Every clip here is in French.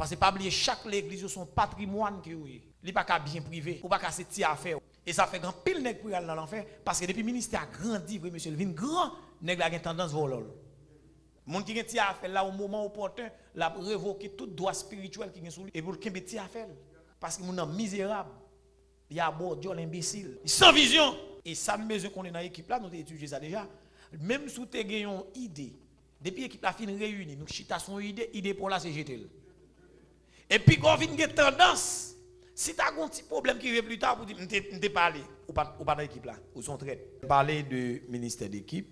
Parce que pas oublier chaque l'église son patrimoine qui est. Il pas qu'à bien privé, ou pas qu'à se tirer affaire. Et ça fait grand pile nèg pour aller dans l'enfer parce que depuis le ministère a grandi, oui monsieur, il vient grand, nèg la gen tendance voler. Moun qui gen ti affaire là au moment opportun, la révoquer tout droit spirituel qui gen sous lui et pour kembe ti affaire parce que moun misérable. Il y a bordiol imbécile, sans vision. Et ça me besoin qu'on est dans l'équipe là, nous avons étudié ça déjà. Même si tu as une idée, depuis l'équipe la fin réunie, nous chita son idée pour la CGT. Et puis quand on vient une tendance, si tu as un petit problème qui vient plus tard, pour dire, je parler, ou pas dans l'équipe là, ou son trait. Parler du ministère d'équipe,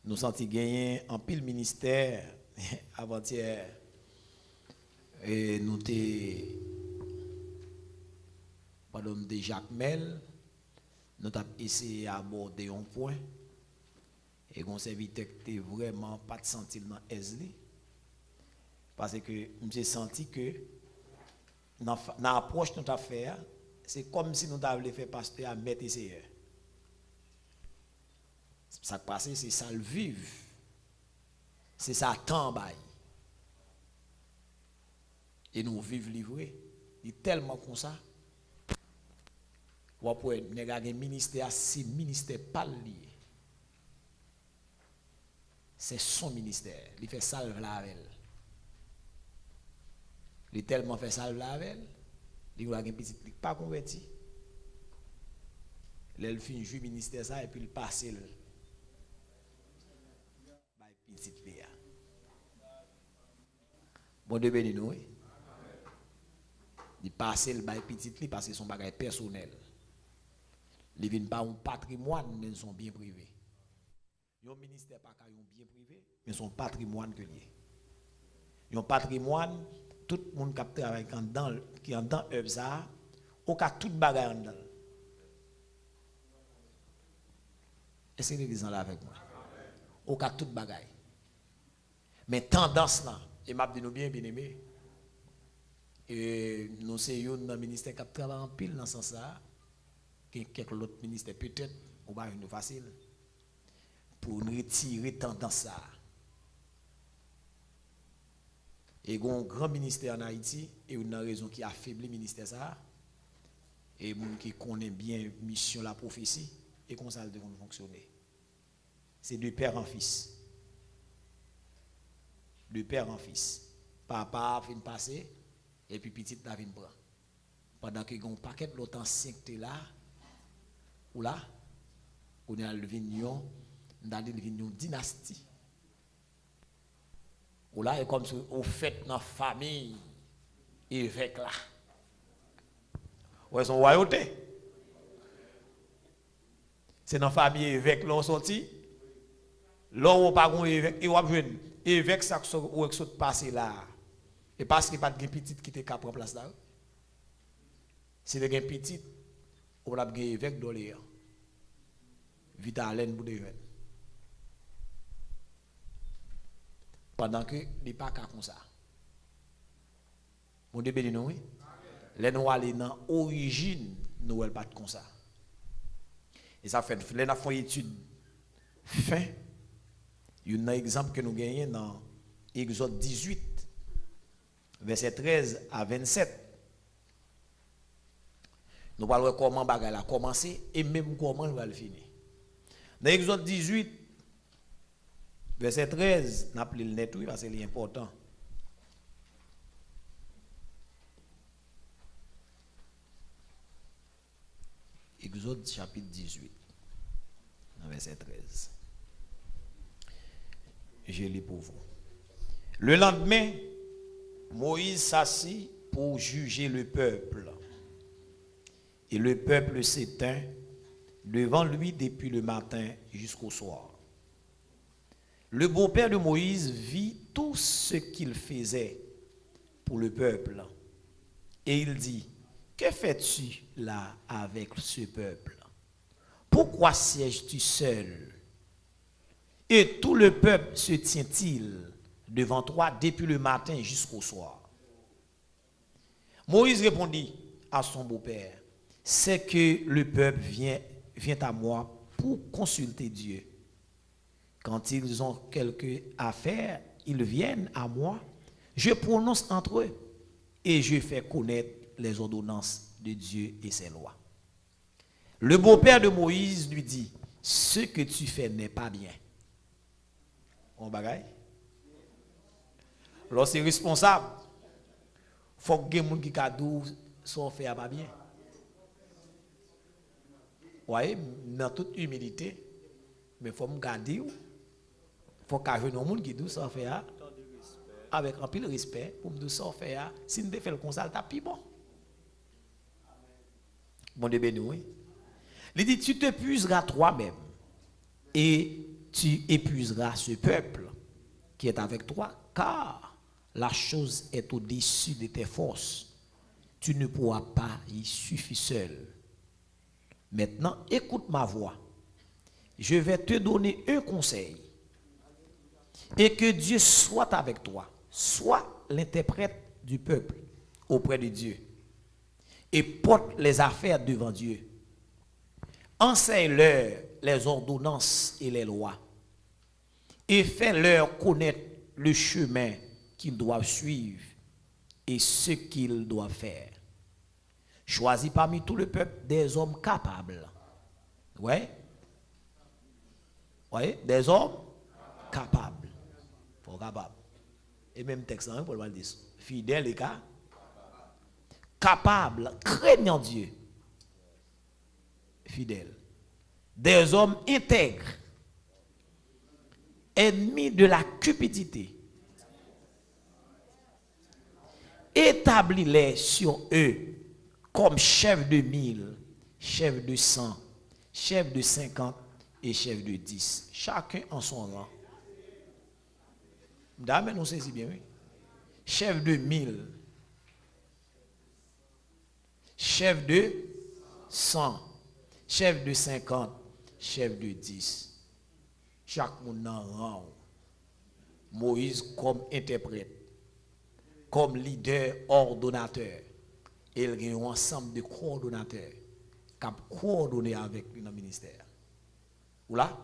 nous senti gagner en pile ministère avant-hier. Et nous pendant de Jacques Mel, nous avons essayé d'aborder un point et qu'on s'est était vraiment pas de sentir dans Esli parce que j'ai senti que dans l'approche de notre affaire, c'est comme si nous avions fait pasteur à mettre essayeur. Ça qui passe, c'est ça le vivre, c'est ça temps bail. Et nous vivons livrés, il est tellement comme ça. Ou après, nous avons un ministère, c'est ministère pas lié. C'est son ministère. Il fait salve la avec. Il tellement fait salve la avec. Il a un petit pas converti. Il fin jouer ministère ça et puis il passe le petit Léa. Bon Dieu béni nous. Il passe le petit li parce que son bagage personnel. Il ne vient pas un patrimoine, mais son bien privé. Un ministère pas un bien privé, mais son patrimoine que lié. Un patrimoine, tout le monde qui travaille qui est dans œuvre ça, au cas tout bagage dedans. Est-ce que l'église est là avec moi? Au cas tout bagage. Mais tendance là, et m'a dit nous bien aimé. Et nous sommes dans le ministère qui travaille en pile dans ce sens là. Quelques autres ministères peut-être, ou pas une facile, pour nous retirer tendance ça. Et il y a un grand ministère en Haïti, et une raison qui affaiblit le ministère ça, et les gens qui connaissent bien la mission, la prophétie, et comment ça devrait fonctionner. C'est de père en fils. De père en fils. Papa vient passer, et puis petit la vient prendre. Pendant que y a un paquet de l'autre ancien qui est là, ou là, on a le vignon, dans le vignon dynastie. Ou là, c'est comme si on fait dans la famille, évêque là. Ou est-ce royauté? C'est dans la famille évêque là, on sorti. Là, on pas un évêque, et on a joué évêque, ça ou est passé là. Et parce qu'il n'y a pas de petit qui était capable de place là. Si il y a un petit, on a un évêque d'Oléa. Vitalen pour des jeunes. Pendant que il n'est pas comme ça. Mon Dieu béni nous, oui. Les nous aller dans l'origine, nous ne pas comme ça. Et ça fait, les nous fait une étude fin. Il y a un exemple que nous gagnons dans Exode 18, verset 13 à 27. Nous parlons comment bagarre a commencé et même comment il va le finir. Dans Exode 18, verset 13, nous appelons le net, oui, parce que c'est important. Exode chapitre 18, verset 13. Je lis pour vous. Le lendemain, Moïse s'assit pour juger le peuple. Et le peuple s'éteint devant lui depuis le matin jusqu'au soir. Le beau-père de Moïse vit tout ce qu'il faisait pour le peuple. Et il dit, que fais-tu là avec ce peuple? Pourquoi sièges-tu seul? Et tout le peuple se tient-il devant toi depuis le matin jusqu'au soir? Moïse répondit à son beau-père, c'est que le peuple vient à moi pour consulter Dieu. Quand ils ont quelque affaire, ils viennent à moi, je prononce entre eux et je fais connaître les ordonnances de Dieu et ses lois. Le beau-père de Moïse lui dit, ce que tu fais n'est pas bien. On bagaille. Lorsque c'est responsable, il faut que les gens qui cadou sont faits pas bien. Oui, dans toute humilité, mais il faut me garder. Il faut qu'il y ait des gens qui disent ça fait avec un peu de respect pour me dire ça fait. Si nous faisons le conseil, c'est plus bon. Bon Dieu béni, oui. Il dit, tu t'épuiseras toi-même et tu épuiseras ce peuple qui est avec toi, car la chose est au-dessus de tes forces. Tu ne pourras pas y suffire seul. Maintenant, écoute ma voix. Je vais te donner un conseil. Et que Dieu soit avec toi. Sois l'interprète du peuple auprès de Dieu. Et porte les affaires devant Dieu. Enseigne-leur les ordonnances et les lois. Et fais-leur connaître le chemin qu'ils doivent suivre et ce qu'ils doivent faire. Choisis parmi tout le peuple des hommes capables. Ouais. Ouais, des hommes capables. Faut capable. Et même texte pour le dire. Fidèle et capable, craignant Dieu. Fidèle. Des hommes intègres. Ennemis de la cupidité. Établis-les sur eux comme chef de 1000, chef de 100, chef de 50 et chef de 10. Chacun en son rang. Dame, nous saisit bien, oui. Chef de 1000, chef de 100, chef de 50, chef de 10. Chaque monde en rang. Moïse comme interprète, comme leader ordonnateur. Il y a un ensemble de coordonnateurs qui ont coordonné avec lui dans le ministère. Ou là,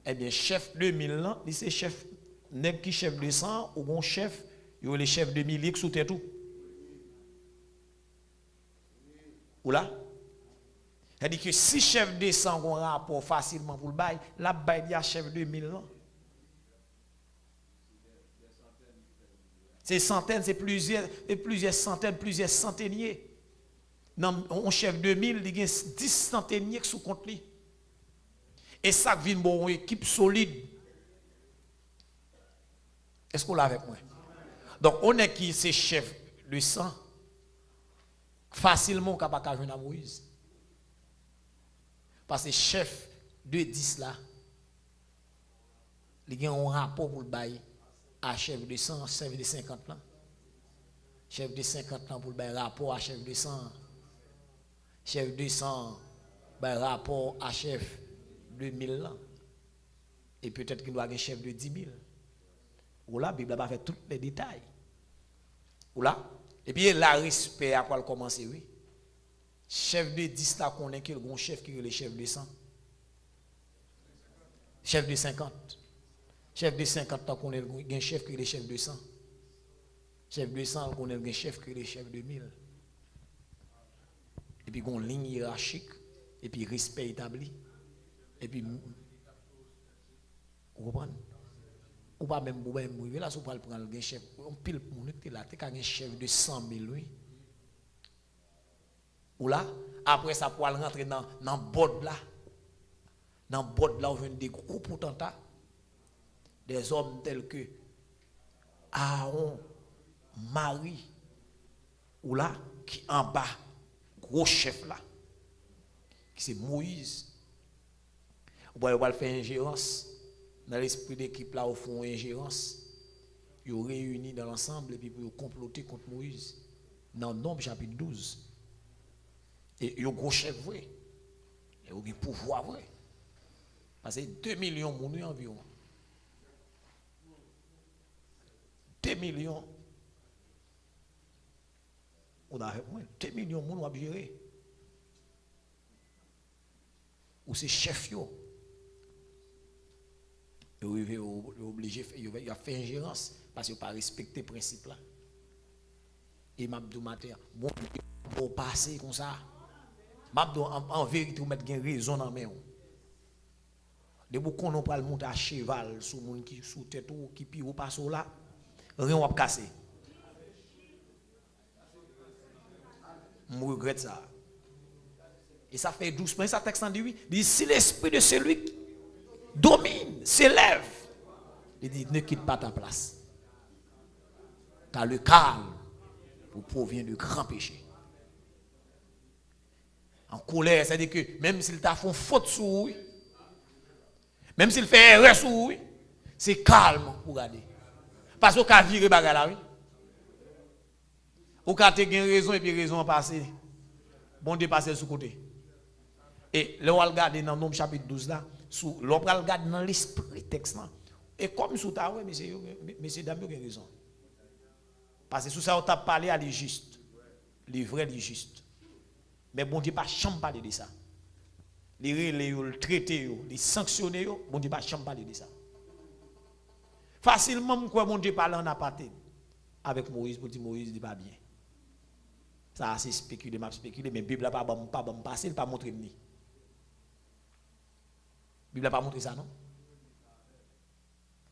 eh bien, chef de 1000, c'est chef, n'est qui chef de 100, ou bon chef, il y a les chefs de 1000 qui sous tout. Ou là, c'est-à-dire que si chef de 100 ont un rapport facilement pour le bail, la bail il y a chef de 1000. C'est centaines, c'est plusieurs centaines, plusieurs centeniers. Non, un chef de 1000, il y a 10 centeniers qui sont contre lui. Et ça vient bon une équipe solide. Est-ce qu'on l'a avec moi? Donc, on est qui c'est chef de 100 facilement capable de jouer à Moïse. Parce que chef de 10 là, il y a un rapport pour le bail à chef de 100, chef de 50 là. Chef de 50 là pour le bail rapport à chef de 100. Chef de 100, bail rapport à chef de 1000 là. Et peut-être qu'il doit avoir un chef de 10 000. Ou là, la Bible va faire tous les détails. Ou là, et puis la respect à quoi le commencer, oui. Chef de 10 là, qu'on est quel bon chef qui est le chef de 100. Chef de 50. Chef de 50 là, qu'on est un chef qui est le chef de 100. Chef de 100, qu'on est un chef qui est le chef de 1000. Et puis, une ligne hiérarchique, et puis respect établi. Et puis, vous comprenez? Ou pas même, vous même, là, si vous prendre un chef, on pile pour nous, là, tu as un chef de 100 000, oui. Ou là, après ça, pour rentrer dans le bord là. Dans le bord là, on vient des gros potentats. Des hommes tels que Aaron, Marie, ou là, qui en bas, gros chef là, qui c'est Moïse. Ou bien, on va faire ingérence. Dans l'esprit d'équipe là, au fond, ingérence. Ils ont réuni dans l'ensemble et puis pour comploter contre Moïse. Dans Nombre chapitre 12. Et ils ont gros chef vrai. Ils ont un pouvoir vrai. Parce que 2 millions de monde environ. 2 millions. On a 2 millions de monde à gérer. Ou c'est chef yo. Il est obligé, il a fait ingérence parce qu'il n'a pas respecté le principe là. Et Mabdou matin, bon, pour passer comme ça, Mabdou en vérité, vous mettez raison dans main. De beaucoup on peut monter à cheval sur monde qui sous tête ou qui pire ou passe là, rien va casser. Je regrette ça. Et ça fait doucement, ça texte en dit oui, dit si l'esprit de celui qui domine, s'élève, il dit ne quitte pas ta place. Car le calme vous provient de grands péchés. En colère, c'est-à-dire que même s'il t'a fait faute sur lui, même s'il fait erreur sur lui, c'est calme pour regarder. Parce qu'on a viré bagarre là, oui. Ou quand tu as raison et puis raison passée, bon Dieu passe sur côté. Et là, on va regarder dans le Nombre chapitre 12 là, on va regarder dans l'esprit texte là. Et comme sous ta ouais, messieurs, dames, vous avez raison. Parce que sous ça, on t'a parlé à les justes. Les vrais, les justes. Mais bon Dieu, pas chambre parler de ça. Les relais, les traités, les sanctionner, bon Dieu, pas chambre parler de ça. Facilement, quoi, bon Dieu parle en aparté avec Moïse, pour dire Moïse, il dit pas bien. Ça, c'est spéculé, m'a spéculé, mais la Bible n'a pas passé, il n'a pas montré ni. La Bible n'a pas montré ça, non?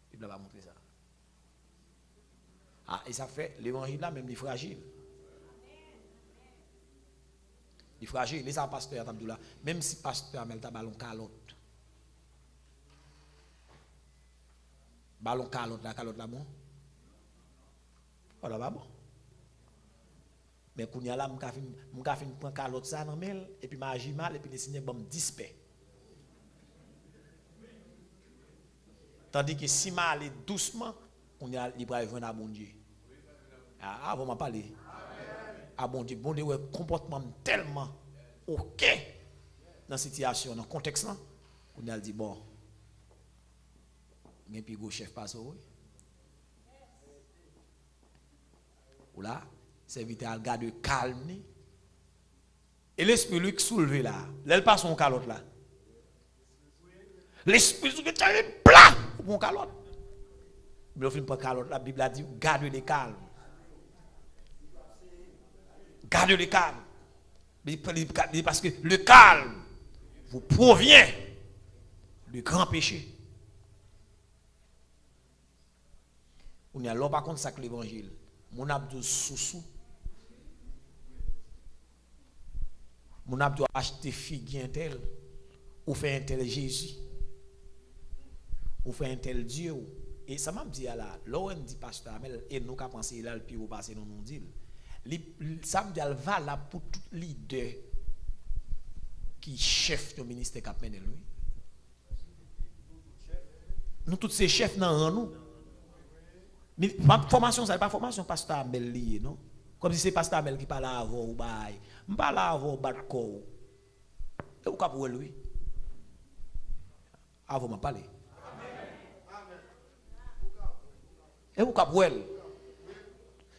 La Bible n'a pas montré ça. Ah, et ça fait l'évangile là, même il est fragile. Il est fragile. Les pasteur, même si pasteur a un ballon calotte. Ballon calotte, la calotte là, bon? Voilà, pas bon. Mais quand il y a là, je prends calotte ça dans mail, et puis je agis mal, et puis les signes bon dispaient. Tandis que si je aller doucement, on y a libre à venir à bon Dieu. Ah, vous m'en parlez. Ah, bon Dieu, comportement tellement OK dans la situation, dans le contexte là, on a dit bon, il y a un plus gros chef passe oui. Ou là, serviteur à garder calme. Et l'esprit lui qui soulevé là, il passe son calotte là. L'esprit qui est plat pour mon calotte. Mais au fin de calotte, la Bible a dit garde le calme. Garde le calme. Parce que le calme vous provient du grand péché. On y a l'homme par contre ça que l'évangile. Mon abdou sous mon abdou acheter figue un tel ou faire un tel Jésus ou faire un tel Dieu. Et ça m'a dit là, l'on dit pasteur Amel et nous qu'a pensé là le pire au passé non nous dit. Ça me dit valable pour tout leader qui chef du ministère qui a mené lui. Nous tous ces chefs dans nous. Mais formation ça n'est pas formation pasteur Amel lié non. Comme si c'est pasteur Amel qui parle avant ou bail. Je parle avant batko. Et vous cap lui. Avant m'a parler. Et vous cap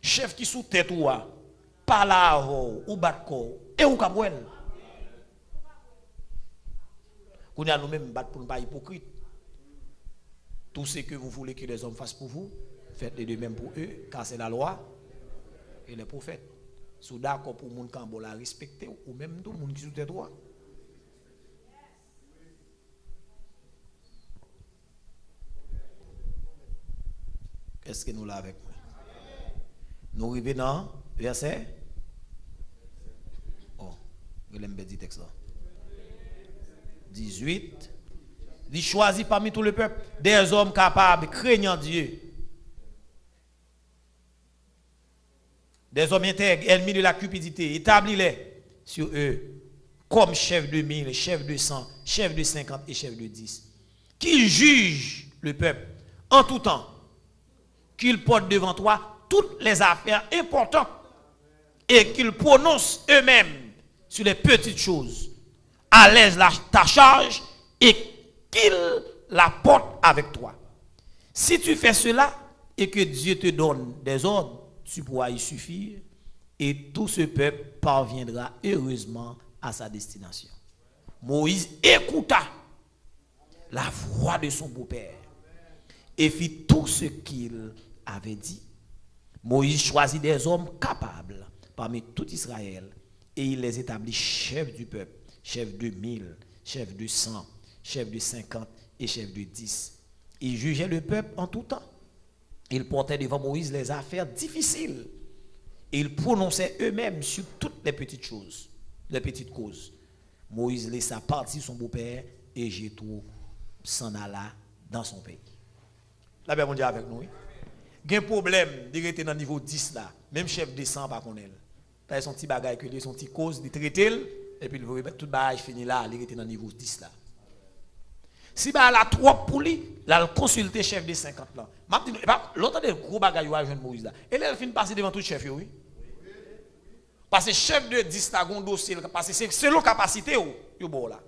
chef qui sous tête ou parle avant ou batko. Et vous cap qu'on a nous-mêmes battre pour ne pas hypocrite. Tout ce que vous voulez que les hommes fassent pour vous, faites-le de même pour eux, car c'est la loi et les prophètes. Si vous êtes d'accord pour les gens qui la respecter, ou même tout le monde qui sous tes droits. Qu'est-ce que nous l'avons avec moi? Nous arrivons dans verset. Oh, je l'aime bien dit texte là. 18. Il choisit parmi tout le peuple des hommes capables, craignant Dieu. Des hommes intègres, ennemis de la cupidité, établis-les sur eux comme chef de 1000, chef de 100, chef de 50 et chef de 10. Qu'ils jugent le peuple en tout temps, qu'ils portent devant toi toutes les affaires importantes et qu'ils prononcent eux-mêmes sur les petites choses. À l'aise ta charge et qu'ils la portent avec toi. Si tu fais cela et que Dieu te donne des ordres, tu pourras y suffire et tout ce peuple parviendra heureusement à sa destination. Moïse écouta la voix de son beau-père et fit tout ce qu'il avait dit. Moïse choisit des hommes capables parmi tout Israël et il les établit chefs du peuple, chefs de 1000, chefs de 100, chefs de 50 et chefs de 10. Il jugeait le peuple en tout temps. Il portait devant Moïse les affaires difficiles. Et ils prononçaient eux-mêmes sur toutes les petites choses, les petites causes. Moïse laissa partir son beau-père et Jéthro s'en alla dans son pays. La paix mondiale avec nous. Oui? Il y a un problème, il était dans le niveau 10 là. Même chef de 100 pas connaît. Il a son petit bagage, son petit cause, il traite et puis il veut tout le bagage fini là, il était dans le niveau 10 là. Si bah la trop pour lui, là il consulte chef de 50 là. L'autre des gros bagages à jeune Moïse là. Et là il finit passer devant tout chef oui. Parce que chef de 10 là gon dossier parce que c'est selon capacité yo bon là.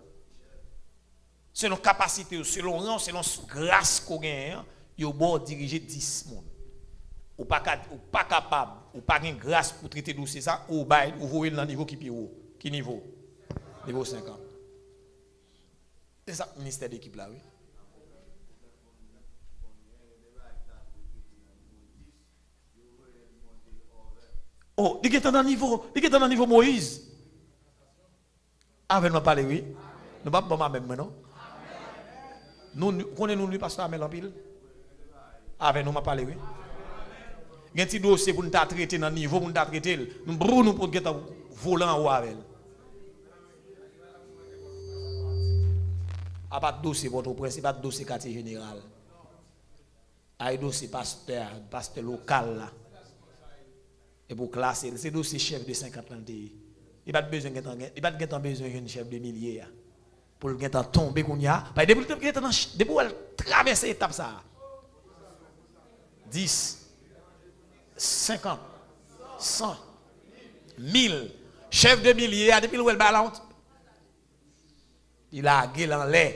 Selon capacité, selon rang, selon grâce qu'on gagne, yo bon diriger 10 monde. Ou pas capable, ou pas gain grâce pour traiter dossier ça, ou bail ou voyer dans niveau qui plus haut. Qui niveau? Niveau 50. C'est ça le ministère d'équipe là, oui. Oh, il est dans le niveau Moïse. Avec nous parler, oui. Nous pas bon même non. Nous connaissons nous pasteur Amel en pile. Avec nous m'a parlé, oui. Il y a un petit dossier pour nous traiter dans le niveau pour nous traiter. Nous brûlons pour nous volant ou avec. A pas de dossier votre prince, pas de dossier quartier général. A dossier pasteur local là. Et pour classer, c'est dossier chef de 50 ans. Il pas besoin d'un chef de milliers pour le temps tomber qu'on y a. Depuis elle traverser l'étape ça. 10 50 100 1000 chef de milliers depuis le balance. Il a gueule en l'air.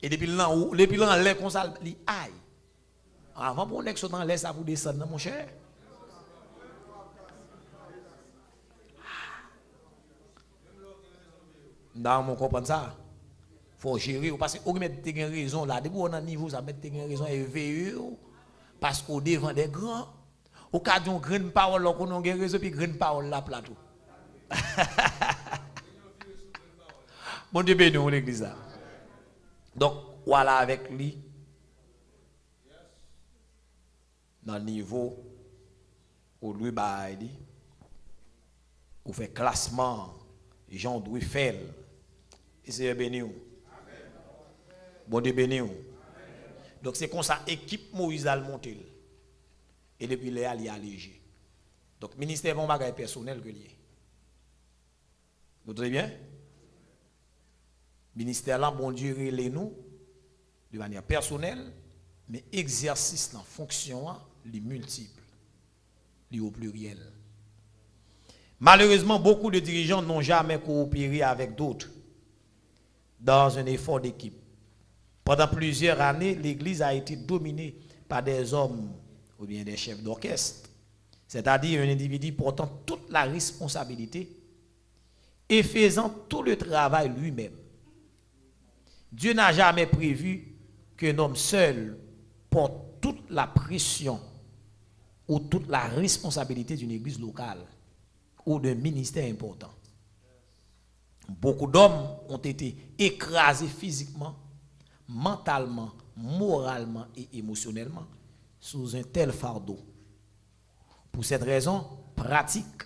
Et depuis l'en l'air comme ça, il aille. Avant pour qu'on soit dans l'air, ça vous descend, mon cher. Non, on comprend ça. Il faut gérer. Parce que vous mettez une raison là. Depuis on a un niveau, ça met une raison éveillée. Parce qu'au devant des grands, au cas d'une grande parole, on a une raison, puis grande parole là, plateau. Bon Dieu béni l'église là. Donc, voilà avec lui. Dans le niveau où lui dit, où fait classement, Jean Louis Fel. Et c'est béni. Bon Dieu béni. Donc c'est comme ça, équipe Moïse a monté. Et depuis là, il est allégé. Donc, ministère bon bagage personnel que lié. Vous trouvez bien? Ministère là, bon Dieu, les nous de manière personnelle, mais exercice dans fonction, les multiples, les au pluriel. Malheureusement, beaucoup de dirigeants n'ont jamais coopéré avec d'autres dans un effort d'équipe. Pendant plusieurs années, l'Église a été dominée par des hommes ou bien des chefs d'orchestre, c'est-à-dire un individu portant toute la responsabilité et faisant tout le travail lui-même. Dieu n'a jamais prévu qu'un homme seul porte toute la pression ou toute la responsabilité d'une église locale ou d'un ministère important. Beaucoup d'hommes ont été écrasés physiquement, mentalement, moralement et émotionnellement sous un tel fardeau. Pour cette raison pratique,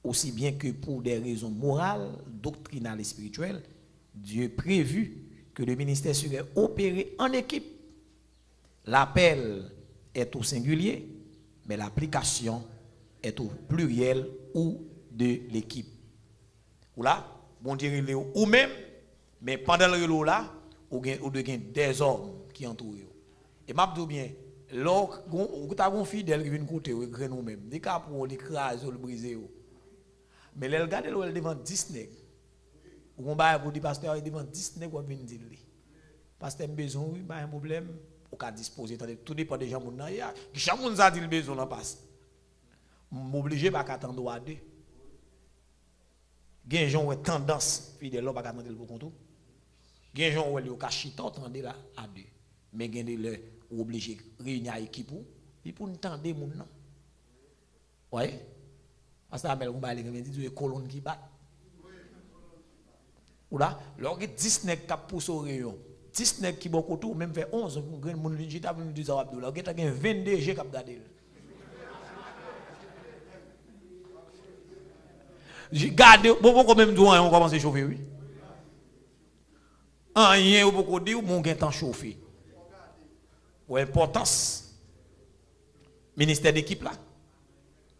aussi bien que pour des raisons morales, doctrinales et spirituelles, Dieu prévu que le ministère serait opéré en équipe. L'appel est au singulier, mais l'application est au pluriel ou de l'équipe. Ou là, bon Dieu, ou même, mais pendant le relo là, ou de des hommes qui entourent. Et m'a dit bien, lorsque vous avez un fidèle qui vient côté, vous nous même, des cas pour l'écraser ou le briser. Mais les regarder devant 10 nègres. Ou on va vous dire pasteur devant 10 nègres ou venir dire pasteur besoin oui, pas un problème, ou qu'à disposer tout dépend des gens moun nan ya. Qui gens moun a dit le besoin là passe. M'obligé pas attendre à deux. Gen gens ont tendance fidèle là pas attendre pour compte. Gen gens ont le ka chita attendre là à deux. Mais gen le ou obligé de réunir l'équipe pour nous tendre les gens. Oui. Parce que Amel, on va aller dire des colonnes qui battent. Ou là, lorsque 10 nègres qui poussent au rayon, 10 nègres qui beaucoup tout, même fait 11, pour que mon vingita pour nous dire Abdoulaye, il y a 22 G qui ont gardé. Gardez, beaucoup même douan on commence à chauffer oui. Rien beaucoup dire mon gain temps chauffer. Pour importance ministère d'équipe là.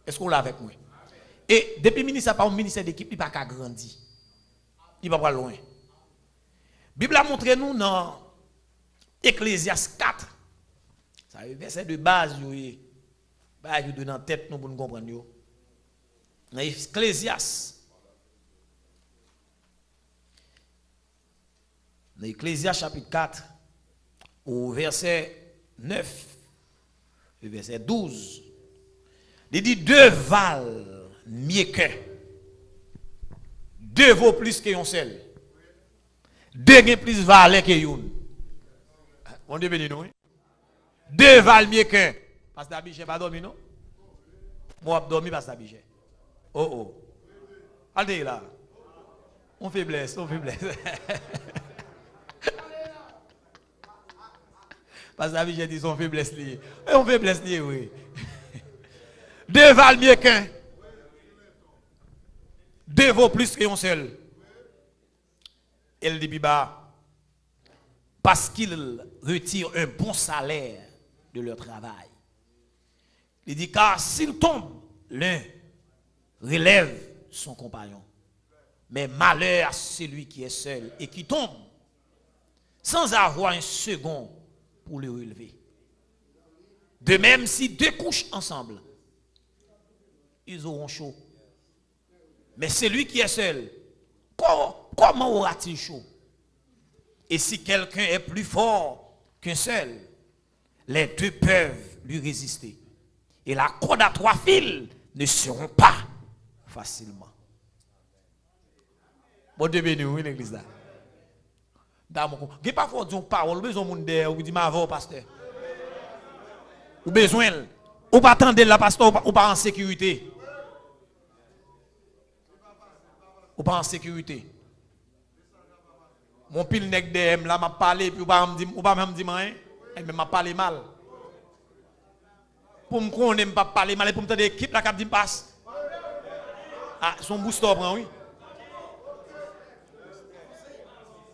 Est-ce qu'on l'a avec moi? Et depuis le ministère par ministère d'équipe, il n'a pas grandi. Il va pas loin. La Bible a montré nous dans Ecclésiaste 4. Ça verset de base yo dans la tête nous pour nous comprendre yo. Dans Ecclésiaste. Dans Ecclésiaste chapitre 4 au verset 9 le verset 12. Il dit deux valent mieux qu'un. Deux vaut plus qu'un seul. Deux gagnent plus valeur que une. On dit béni nous. Deux valent mieux qu'un. Parce que Abidjan pas dormi non? Moi dormi parce que Abidjan. Oh oh. Allez là. On faiblesse, on faiblesse. Parce que Abidjan dit son faiblesse liée. On faiblesse liée oui. Deux valent mieux qu'un. Deux vaut plus qu'un seul. Elle dit parce qu'ils retirent un bon salaire de leur travail. Il dit car s'il tombe, l'un relève son compagnon. Mais malheur à celui qui est seul et qui tombe sans avoir un second pour le relever. De même, si deux couchent ensemble, ils auront chaud. Mais celui qui est seul, comment aura-t-il chaud? Et si quelqu'un est plus fort qu'un seul, les deux peuvent lui résister. Et la corde à trois fils ne seront pas facilement. Bon Dieu béni, oui, l'église là. Il n'y a pas fort de parole, besoin de monde ou dit ma voix, pasteur. Ou besoin, ou pas attendre la pasteur, ou pas en sécurité. Ou pas en sécurité. Mon pile nèg DM là m'a parlé puis ou pas même dire rien, mais m'a parlé mal. Pour me connaître pas parler mal pour me tendre équipe là qui dit passe. Ah, son booster prend oui.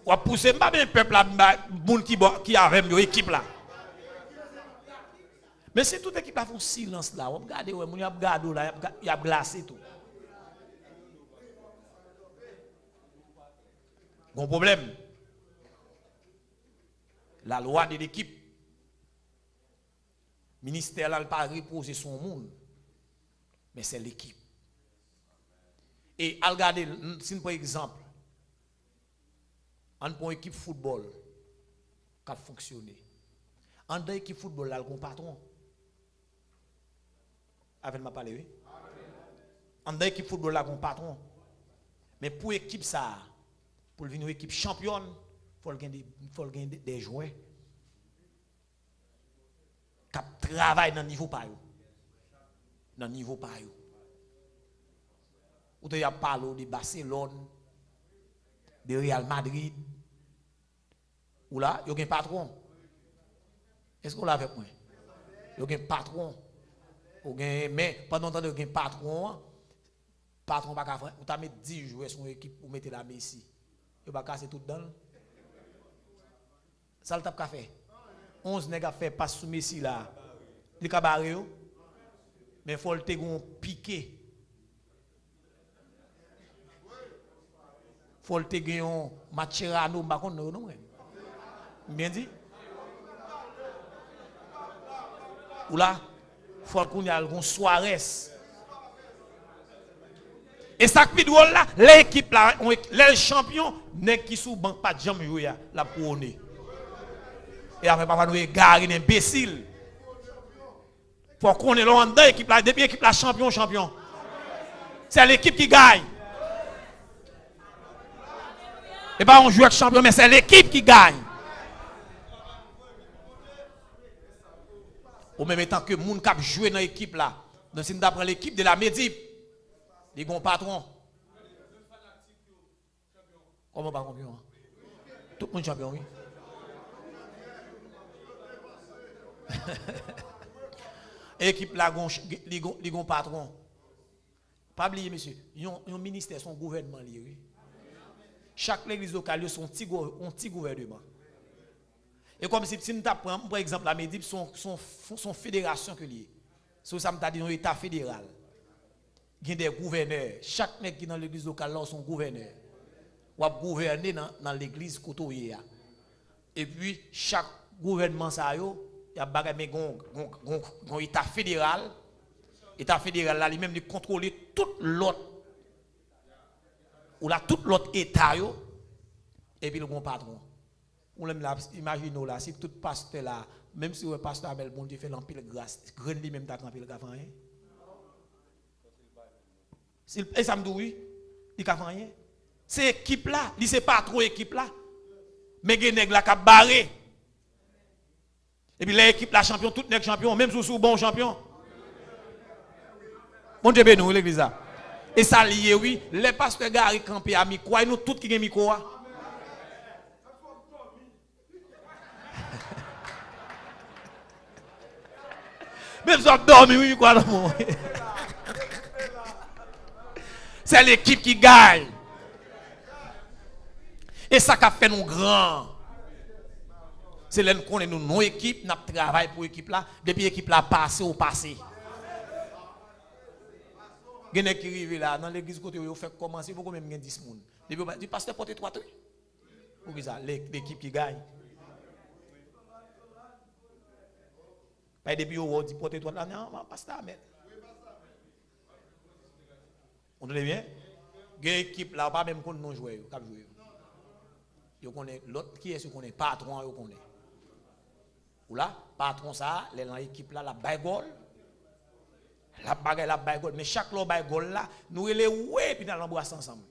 Ou pousser pas bien peuple là monde qui avec yo équipe là. Mais c'est toute équipe là font silence là, on regarder ouais, mon y a regardé là, y a glacé tout. Bon problème. La loi de l'équipe. Ministère là, pas reposer son monde. Mais c'est l'équipe. Et à regarder, si par exemple, on prend une équipe football qui a fonctionné. En dans l'équipe football, là, il y a un patron. Avec ma parlé, oui. En dans l'équipe football, là, il y a un patron. Mais pour l'équipe ça, pour venir une équipe championne, il faut gagner des joueurs qui travaillent dans le niveau pas. Dans le niveau pas. Ou tu as parlé de Barcelone, de Real Madrid. Ou là, il y a un patron. Est-ce qu'on l'a avec moi? Il y a un patron. Mais pendant que il y a un patron, patron pas faire. Ou tu as mis 10 joueurs sur une équipe pour mettre la Messi. Il va casser tout dedans. Ça le tape café. 11 nègres fait pas sous Messi là. Il ka barré mais faut le tégon piqué. Faut le tégon Macherano ba kon non. Bien dit. Ou là faut qu'on y a un Suarez. Et ça qui drôle là, l'équipe là, les champions n'est qui sous banque pas de jambe jouer la pour on. Et après papa nous égarer imbécile. Faut qu'on est là dedans équipe là depuis équipe là champion. C'est l'équipe qui gagne. Et pas on joue avec champion mais c'est l'équipe qui gagne. Ou même temps que moun k'ap jouer dans l'équipe là. Donc si nous apprenons l'équipe de la Médip, les gros patrons. Comment pas champion? Tout le monde champion, oui. Équipe là, les gros patrons. Pas oublier, monsieur, un ministère, son gouvernement lié, oui. Chaque église locale, son petit gouvernement. Et comme si nous apprenons, par exemple, la Médip, son fédération que lié. C'est ça, me dit un état fédéral. Il y a des gouverneurs. Chaque mec qui est dans l'église locale, là, son gouverneur. Ou a gouverner dans l'église côtoyée. Et puis, chaque gouvernement, ça y a un état fédéral. L'état fédéral, là, lui-même, il contrôle tout l'autre. Ou là, tout l'autre état, et puis le bon patron. Ou même là, imaginez là, si tout pasteur là, même si le pasteur Abel bon Dieu fait l'empile grâce, grand lui même t'a l'empile grâce rien. Et ça me dit oui, il a rien. C'est équipe là, il c'est pas trop équipe là. Mais il y a là qui barré. Et puis l'équipe là champion, tout nèg champion, même sous bon champion. Mon Dieu béni l'église là. Et ça lié oui, les pasteurs Gary campé à micro, nous tous qui gen micro. Même si on dormi, oui, quoi, non. C'est l'équipe qui gagne. Et ça qui a fait nous grands. C'est là qu'on est nous, nos équipes, nous travaillons pour l'équipe là, depuis l'équipe là passé au passé. Il y a qui arrivent là, dans l'église côté où fait commencer, pourquoi même 10 personnes. Depuis le pasteur porte 3 trucs. Pour ça, l'équipe qui gagne. Pas depuis on dit porter toi là non pasteur mais on connaît bien une équipe là pas même qu'on non jouer cap jouer yo connaît l'autre qui est ce qu'on est patron yo connaît ou là patron ça les dans équipe là la baigol la bagaille la baigol mais chaque lot baigol là nous les ouais puis dans l'embrasser ensemble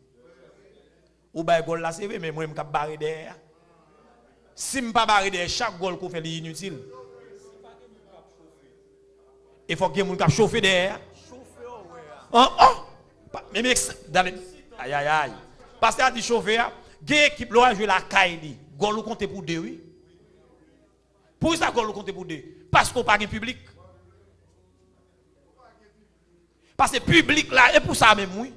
ou baigol là c'est vrai mais moi me cap barrer derrière si me pas barrer derrière chaque gol qu'on fait inutile. Il faut que les gens chauffer derrière. Mais aïe aïe aïe. Parce que a dit chauffer, il y a une équipe qui joue la caille. Gol compte pour 2, oui. Pour ça, gol compte pour 2. Parce qu'on n'a pas de public. Parce que le public là, et pour ça même, oui.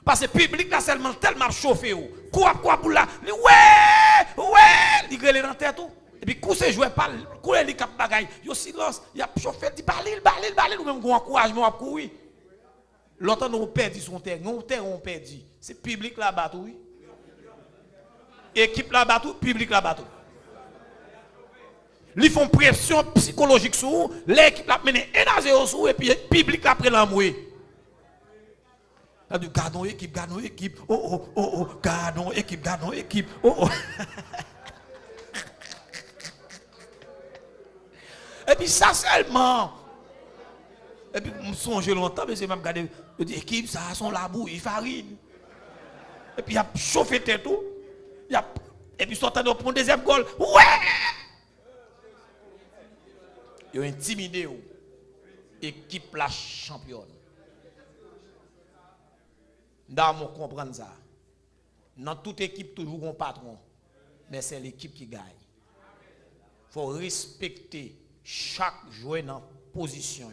Parce que le public là, seulement tellement chauffé. Quoi pour là. Ouais, il grêle dans la tête. Et puis, quand c'est joué par quand les cap bagaille, yo silence, il y a chauffé, dit balil, ou même un encouragement à courir. L'autre nous perdu son terrain, on perdu. C'est public là-bas, oui. Équipe là-bas, public là-bas. Ils font pression psychologique sur vous, l'équipe là mène 1-0 sur vous, et puis public après l'amoué. Gardons équipe, gardons équipe, Et puis ça seulement. Et puis je me songe longtemps, mais c'est même regardé, je dis équipe, ça a son labou, il farine. Et puis il a chauffé tête tout. Et puis sortant de prendre deuxième goal. Ouais! Il a intimidé. Équipe la championne. Dans mon comprendre ça. Dans toute équipe, toujours un patron. Mais c'est l'équipe qui gagne. Il faut respecter chaque joueur dans position,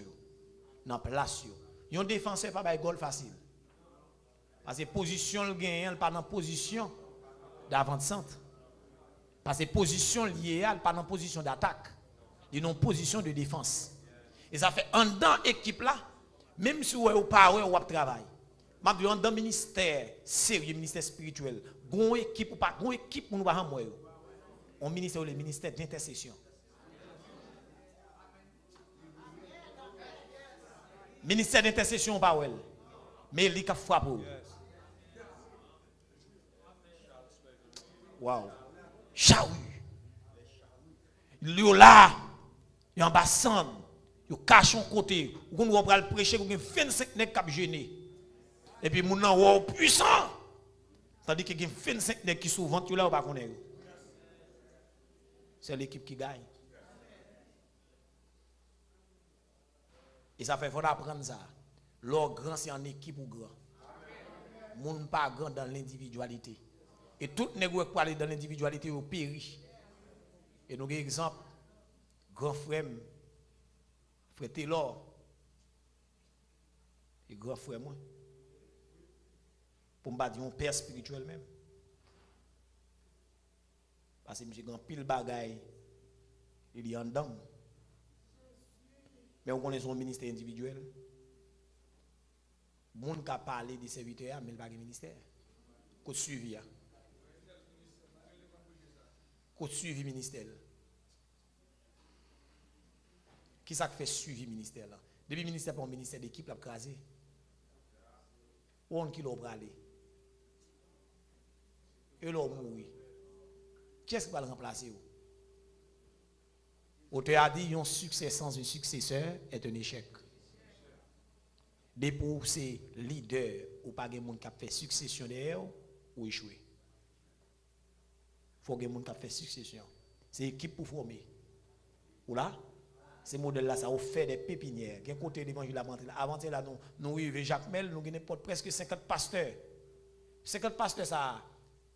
dans place. Un défenseur pas de goal facile. Parce que position le gagnant pas dans position d'avant-centre. Parce que position liée pas dans position d'attaque. Il est dans position de défense. Et ça fait en dans équipe là, même si vous pas ou travail. M'a dit en dans ministère sérieux, ministère spirituel, gon équipe ou pas gon équipe pour nous pas moi. On ministère le ministère d'intercession. Ministère d'intercession pas well. Mais il a frappé. Wow. Chaoui. Il est là. Il est en bassin. Il cache son côté. On va le prêcher. Il y a 25 nègres qui gêné. Et puis, mon nom est puissant. Tandis qu'il y a 25 nègres qui souvent, tu là ou pas connaître. C'est l'équipe qui gagne. Et ça fait faut apprendre ça. L'or grand c'est en équipe ou grand. Moun pas grand dans l'individualité. Et tout nègre qui parle dans l'individualité au péri. Et nous avons un exemple grand frère frère Taylor et grand frère moi. Pour me dire un père spirituel même. Parce que monsieur grand pile bagaille il y en dedans. Mais on connaît son ministère individuel. Moun ka parler des serviteurs mais il pas de ministère. Qu'on suivi a. Qu'on suivi ministère. Qui ça fait suivi ministère là? Depuis ministère pour ministère d'équipe l'a crasé. Où on qui l'a bralé. Et l'homme mourir. Qui est-ce qui va le remplacer? On te a dit un succès sans un successeur est un échec. Dès pour ces leaders ou pas de monde qui a fait succession derrière ou échouer. Il faut que les gens qui fait succession. C'est l'équipe pour former. Ou là, ces modèles-là, ça a fait des pépinières. Quel côté d'évangile avant là, nous arrivons Jacques Mel, nous avons presque 50 pasteurs. 50 pasteurs, ça.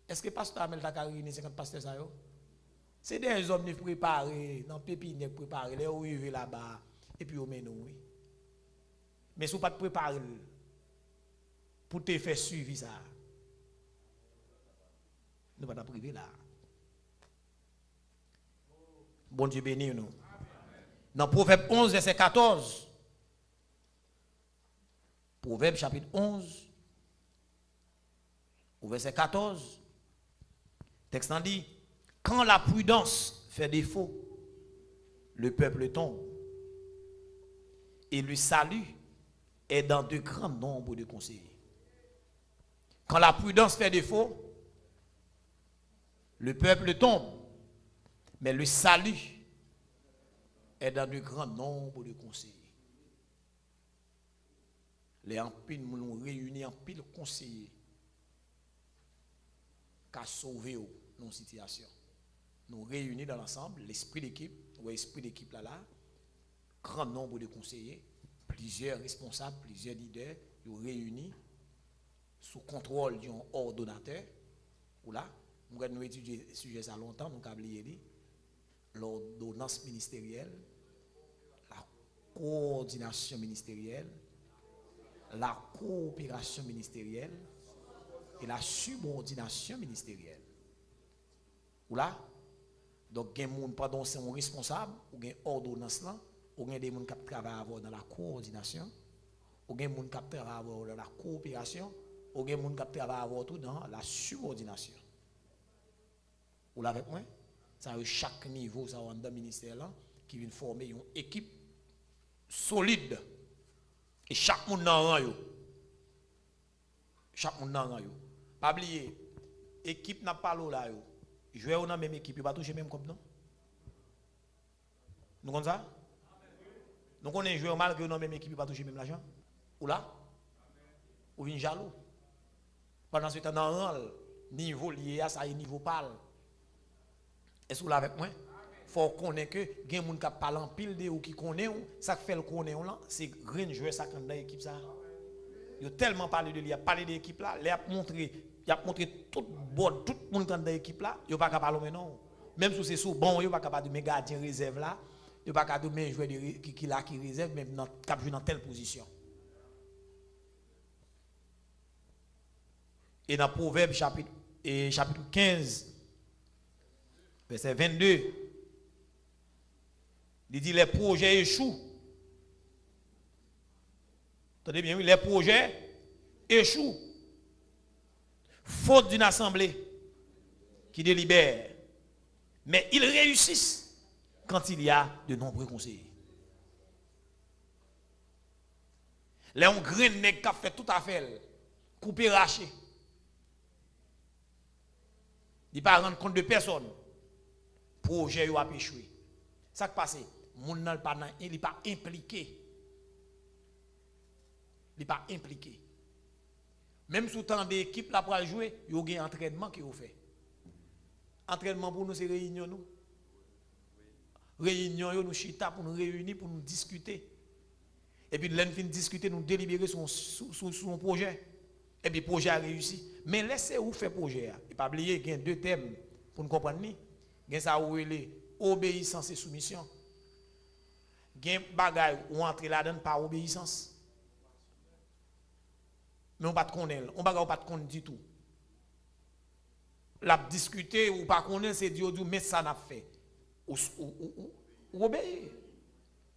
Est-ce que pasteur Amel t'a réuni 50 pasteurs ça yo? C'est des hommes qui préparés, dans pépinière préparés, les arrivent là-bas et puis on mène nous. Mais si vous pas préparer pour te faire suivre ça, nous ne pas priver là. Bon Dieu bénisse nous. Dans Proverbe 11, verset 14. Proverbe chapitre 11, au verset 14. Texte en dit, quand la prudence fait défaut, le peuple tombe. Et le salut est dans de grands nombres de conseillers. Quand la prudence fait défaut, le peuple tombe. Mais le salut est dans de grands nombres de conseillers. Les empilles nous réunissent en pile conseillers qui a sauvé nos situations. Nous réunis dans l'ensemble, l'esprit d'équipe, ou l'esprit d'équipe là, grand nombre de conseillers, plusieurs responsables, plusieurs leaders, nous réunis sous contrôle d'un ordonnateur. Ou là, nous avons étudié ce sujet ça longtemps, nous avons oublié l'ordonnance ministérielle, la coordination ministérielle, la coopération ministérielle et la subordination ministérielle. Ou là, donc, il y a des gens qui sont responsables, ou des ordonnances là, ou des gens qui travaillent dans la coordination, ou des gens qui travaillent dans la coopération, ou des gens qui travaillent dans la subordination. Vous l'avez avec moi? Ça a chaque niveau, ça a dans le ministère là, qui vient former une équipe solide. Et chaque monde dans rang yo. Chaque monde dans rang yo. Pas oublier, équipe n'a pas l'eau là yo. Jouer dans la même équipe, il va toucher même comme non. Nous connaissons ça? Nous connaissons jouer mal que dans la même équipe, il va toucher même l'argent. Ou là? Ou une jaloux. Pendant ce temps, dans le niveau lié à ça, il niveau parle. Est-ce que vous l'avez avec moi? Il faut connaître que il y a des gens qui parlent en pile de ou qui connaissent, ça fait le connaître là, c'est rien jouer ça dans l'équipe ça. Il a tellement parlé de lui, il a parlé de l'équipe là, il a montré tout le monde dans l'équipe là, il n'a pas capable de non. Même si c'est sous bon, il n'a pas capable de gardien réserve là, il n'a pas capable de jouer qui réserve même dans telle position. Et dans Proverbe chapitre 15 verset 22, il dit les projets échouent. Attendez bien, oui, les projets échouent. Faute d'une assemblée qui délibère. Mais ils réussissent quand il y a de nombreux conseillers. Les on grain nèg qui fait tout à fait, couper racher. Il ne pas rendre compte de personne. Projet a échoué. Ça qui passe, mon nan pas il pas impliqué. Il pas impliqué. Même sous temps d'équipe là pour jouer, il y a un entraînement qui est fait. Entraînement pour nous c'est réunion nous. Réunion nous chita pour nous réunir pour nous discuter. Et puis, nous fin discuter, nous délibérer sur un projet. Et puis, le projet a réussi. Mais laissez-vous faire le projet. Et pas oublier qu'il y a deux thèmes pour nous comprendre. Il y a ça où il est obéissance et soumission. Il y a des bagages où on entre là-dedans par obéissance. Mais on ne pas de connaître. On ne pas de connaître du tout. La discuter ou pas connaître, c'est dire, mais ça n'a fait. Ou obéir.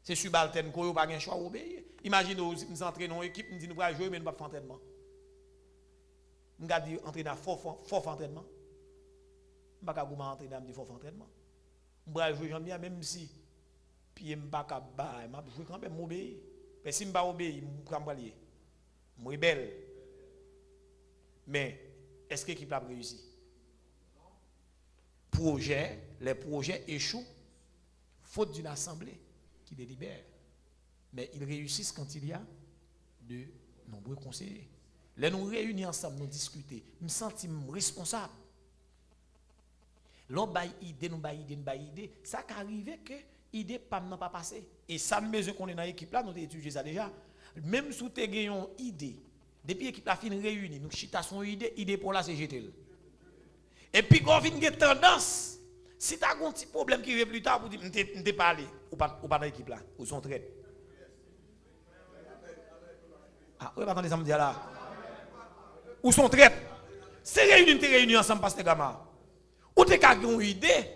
C'est subalterne qu'on n'a pas de choix d'obéir. Imaginez, nous entraînons dans une équipe, nous disons, nous allons jouer, mais nous ne pouvons pas faire entraînement. Nous allons entrer dans fort entraînement. Nous ne pouvons pas entrer dans fort entraînement. Nous allons jouer, même si pied ne pas capable, je vais jouer quand même obéir. Mais si je ne pas obéir, je vais pas lier. Je suis rebelle. Mais est-ce que l'équipe a réussi? Les projets échouent faute d'une assemblée qui délibère. Mais ils réussissent quand il y a de nombreux conseillers. Là, nous réunis ensemble, nous discuter. Nous sens responsable. L'on baille idée, nous baille idée. Ça qui arrive que l'idée n'a pas passé. Et ça, nous besoin qu'on est dans l'équipe là, nous avons étudié ça déjà. Même si tu as une idée, depuis l'équipe la fin réunie, nous chita son idée pour la CGT. Et puis, quand on vient de tendance, si tu as un petit problème qui arrive plus tard, pour dire, je ne parler, ou pas dans l'équipe là, ou son traite. Ah, oui, attendez, ça me dit là. Ou son traite. C'est réunis ensemble, Pasteur Gama. Ou tu as une idée,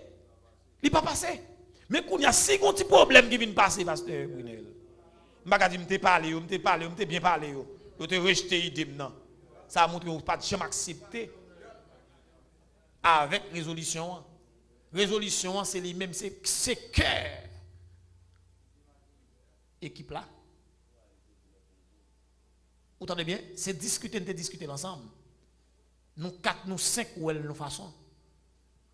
il n'est pas passé. Mais quand il y a si un petit problème qui vient passer, Pasteur Brunel, je ne dis pas, je te bien parlé, je te rejeté l'idée maintenant. Ça montre que vous pas jamais accepté avec résolution. Résolution, c'est lui-même, c'est cœur. Équipe là. Vous entendez bien? C'est discuter ensemble. Nous 4, nous 5 ou elle nous façon.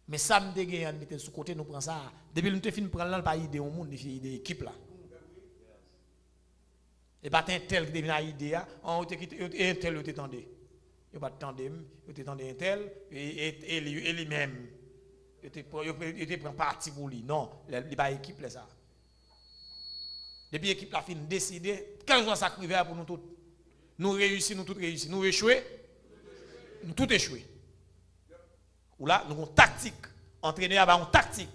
Mais ça me dégaine, nous mettons sur côté, nous prenons ça. Depuis nous te fin prendre là, pas idée au monde, idée équipe là. Et pas un tel qui devient une idée, on te quitte un tel te tendez. Il pas tendez, il te tendez un tel et lui-même. Il te prend parti pour lui. Non, il pas équipe là ça. Depuis l'équipe la fin décidé, quel jour ça privé pour nous tous. Nous réussissons, nous tous réussissons. Nous échouons, nous tous échouons. Ou là, nous avons une tactique. Entraîner avec une tactique.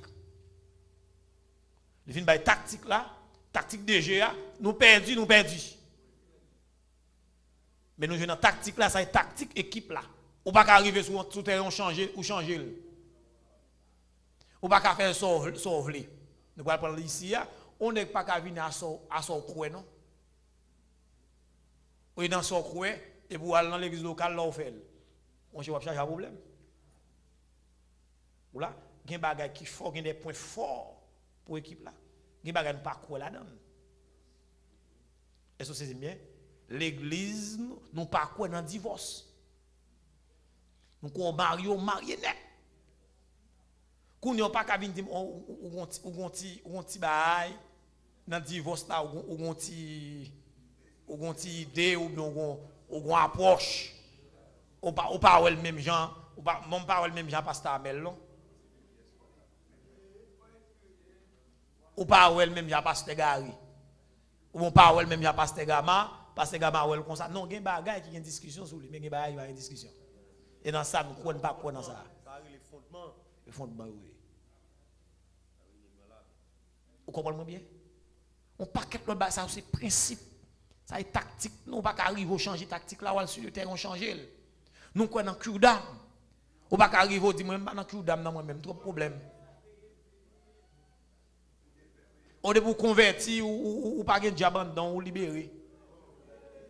Le fin de tactique là, tactique DGA, nous perdus. Mais nous jouons dans tactique là, c'est tactique équipe là. Ou pas arriver sur un terrain changer. Ou pas faire sauver. Nous allons prendre ici, on n'est pas qu'à venir à son coin, non? Ou dans son coin, et pour aller dans l'église locale, là, on fait. On va chercher un problème. Ou là, il y a des bagages qui fort, il y a des points forts pour l'équipe là. Il y a des bagages qui ne pas quoi là-dedans. Est-ce que c'est bien? L'église, nous pas quoi dans le divorce. Nous qu'on marié net. Qu'on n'a pas qu'à venir dire ou petit bail dans le divorce là ou petit idée ou bien approche. Ou pas le même genre, ou pas mon pas le même genre pasteur Amel non. Ou pas le même genre pasteur Gary. Ou mon pas le même genre pasteur Gama. Parce que Gama ou comme ça non il y a des bagages qui ont une discussion sur lui mais il y a des bagages qui ont une discussion et dans ça nous ne pas quoi dans ça le fondement oui vous comprenez bien on pas quelque chose ça c'est principe ça est tactique nous pas arriver au changer tactique là ou sur le terrain changer nous quoi dans cure d'âme on pas arriver au dire moi dans cure d'âme dans moi même trop problème on est pour convertir ou pas gain diable dedans ou libérer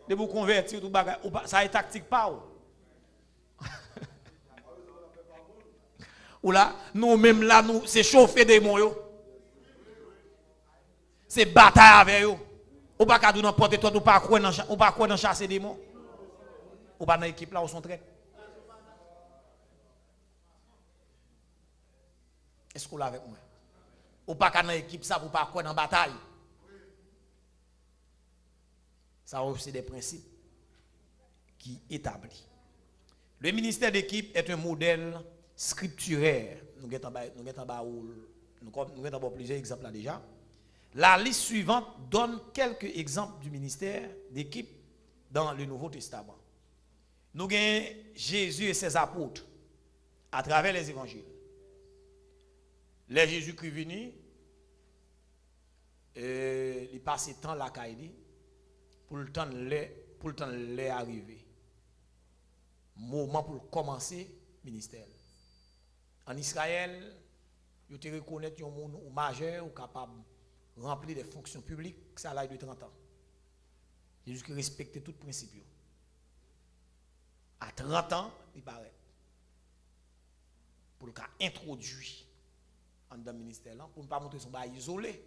de vous convertir tout bagage ça est tactique pas ou là nous même là nous c'est chauffer des mots c'est bataille avec eux ou pas cadou n'importe toi ou pas quoi dans chasser des mots ou pas dans équipe là ou son trait est-ce que vous avec moi ou pas dans équipe ça ou pas quoi dans bataille. Ça c'est des principes qui établissent. Le ministère d'équipe est un modèle scripturaire. Nous avons plusieurs exemples là déjà. La liste suivante donne quelques exemples du ministère d'équipe dans le Nouveau Testament. Nous avons Jésus et ses apôtres à travers les évangiles. Les Jésus-Christ venu, il passe temps la caille pour le temps de les arriver. Moment pour commencer le ministère. En Israël, vous te reconnaître un monde majeur ou capable de remplir des fonctions publiques, c'est à l'âge de 30 ans. Jésus-Christ respectait tout principe. À 30 ans, il paraît. Pour le cas introduit dans le ministère, pour ne pas montrer son bas isolé.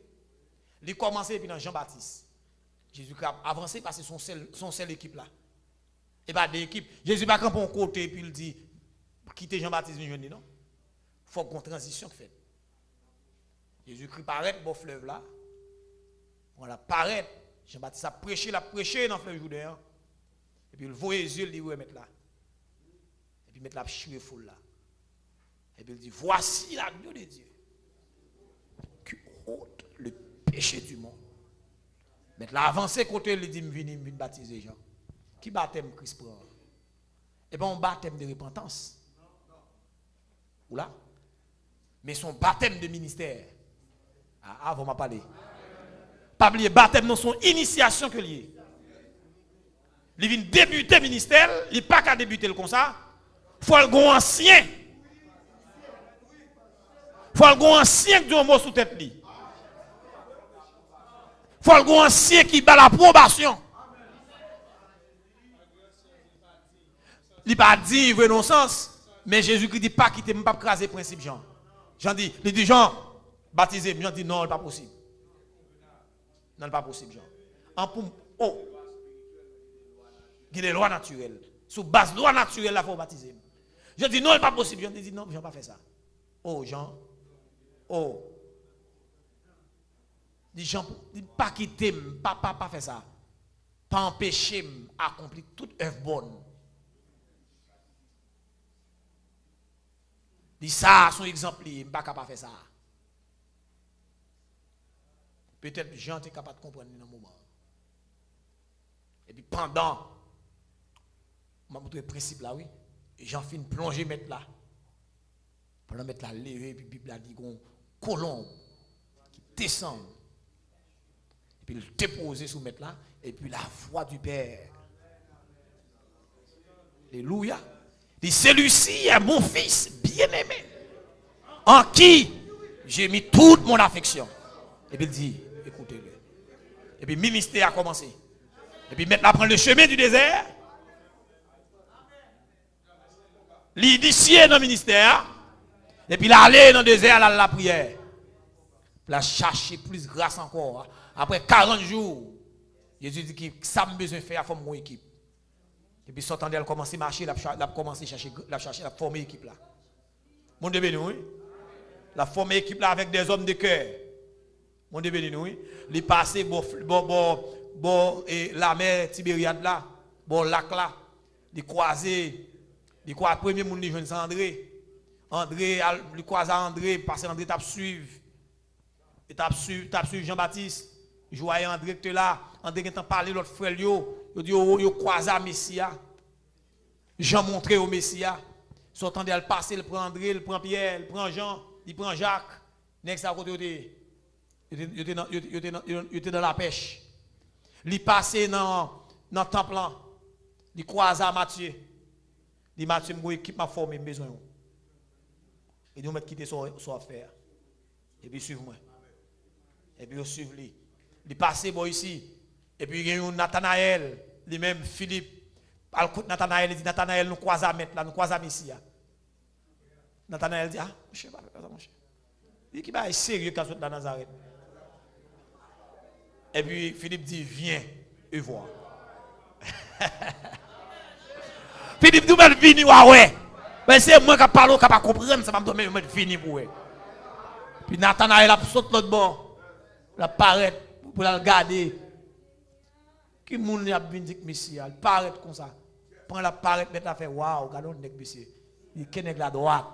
Il a commencé puis dans Jean-Baptiste. Jésus a avancé parce que son seul équipe là. Et pas d'équipe. Jésus va camper un côté puis il dit quitter Jean-Baptiste non. Il faut qu'on transition fait. Jésus-Christ paraît au fleuve là. On la paraît. Jean-Baptiste a prêché dans le fleuve Jourdain. Et puis il voit les yeux, il dit où mettre là. Et puis mettre la chouée foule là. Et puis il dit voici l'agneau de Dieu qui ôte le péché du monde. Mettre la avancée côté il dit venir baptiser les gens. Qui baptême Christ prend? Et bien on baptême de repentance. Ou là? Mais son baptême de ministère. Ah, vous m'en parlez. Pas oublier, baptême non son initiation que lié. Il vient débuter le ministère, il n'est pas qu'à débuter le comme ça. Il faut le gon ancien. Il faut le gon ancien qui dit un mot sous tête li. Il faut le gon ancien qui bat l'approbation. Il n'a pas dit vrai non sens, mais Jésus-Christ dit pas quitter, pas craser principe Jean. Jean dit, il dit Jean, baptisé, Jean dit non, ce n'est pas possible. Non, ce n'est pas possible, Jean. En pour il y a des lois naturelles. Sous base loi naturelle, il faut baptiser. Je dis non, ce n'est pas possible. Jean dit non, Jean pas faire ça. Oh, Jean. Oh. Dit Jean, pas quitter, pas faire ça. Pas empêcher d'accomplir toute œuvre bonne. Dit ça, son exemple, il n'est pas capable de faire ça. Peut-être Jean est capable de comprendre dans un moment. Et puis pendant, je vais montrer le principe là, oui. Jean fin plonger mettre là. Pendant mettre la lever, puis la Bible a dit qu'on colombe qui descend. Et puis il dépose sous mettre là. Et puis la voix du Père. Alléluia. Dit celui-ci est mon fils bien-aimé. En qui j'ai mis toute mon affection. Et puis il dit, écoutez-le. Et puis le ministère a commencé. Et puis maintenant, prendre le chemin du désert. L'initier dans le ministère. Et puis l'aller dans le désert, là, la prière. Puis chercher plus grâce encore. Après 40 jours, Jésus dit que ça me besoin de faire, il faut mon équipe. Et puis sortant d'elle, commencer à marcher, il a commencé à chercher, à former l'équipe là. Mon Dieu béni, oui. La former l'équipe là avec des hommes de cœur. Mon Dieu béni, oui. Il est passé et la mer Tibériade là, lac là, il croisé, il croise premier monde jeune c'est André. André, il croise André, parce que André t'a suivre. Et t'a suivre Jean-Baptiste. Je voyais André qui était là, André qui a parlé l'autre frère il dit yo croise à Messia. Jean montré au Messia. Sortant d'elle passer, il prend André, il prend Pierre, il prend Jean, il prend Jacques. Next à côté il était dans la pêche. Il passé dans le temple là. Il croise à Matthieu. Il dit Matthieu, mon équipe m'a formé besoin. Et nous mettre quitter son affaire. Et puis suivez-moi. Et puis suivez lui. Il passé bon ici. Et puis il y a un Nathanaël, lui-même Philippe. Nathanaël il dit Nathanaël nous croise à mettre là, nous croise à Messia. Nathanaël dit ah, monsieur, il dit qui va être sérieux quand vous êtes dans Nazareth. Et puis Philippe dit viens et vois. Philippe dit mais vini ouais. Mais c'est moi qui parle, qui pas comprendre, ça va me donner mais vini pour eux. Puis Nathanaël a sauté l'autre bord. La paraît pour la regarder. Qui moun a bien dit que Messia, il paraît comme ça. Prend la paraît mettre la fait waouh, regardons nèg monsieur. Il kenèg la droite.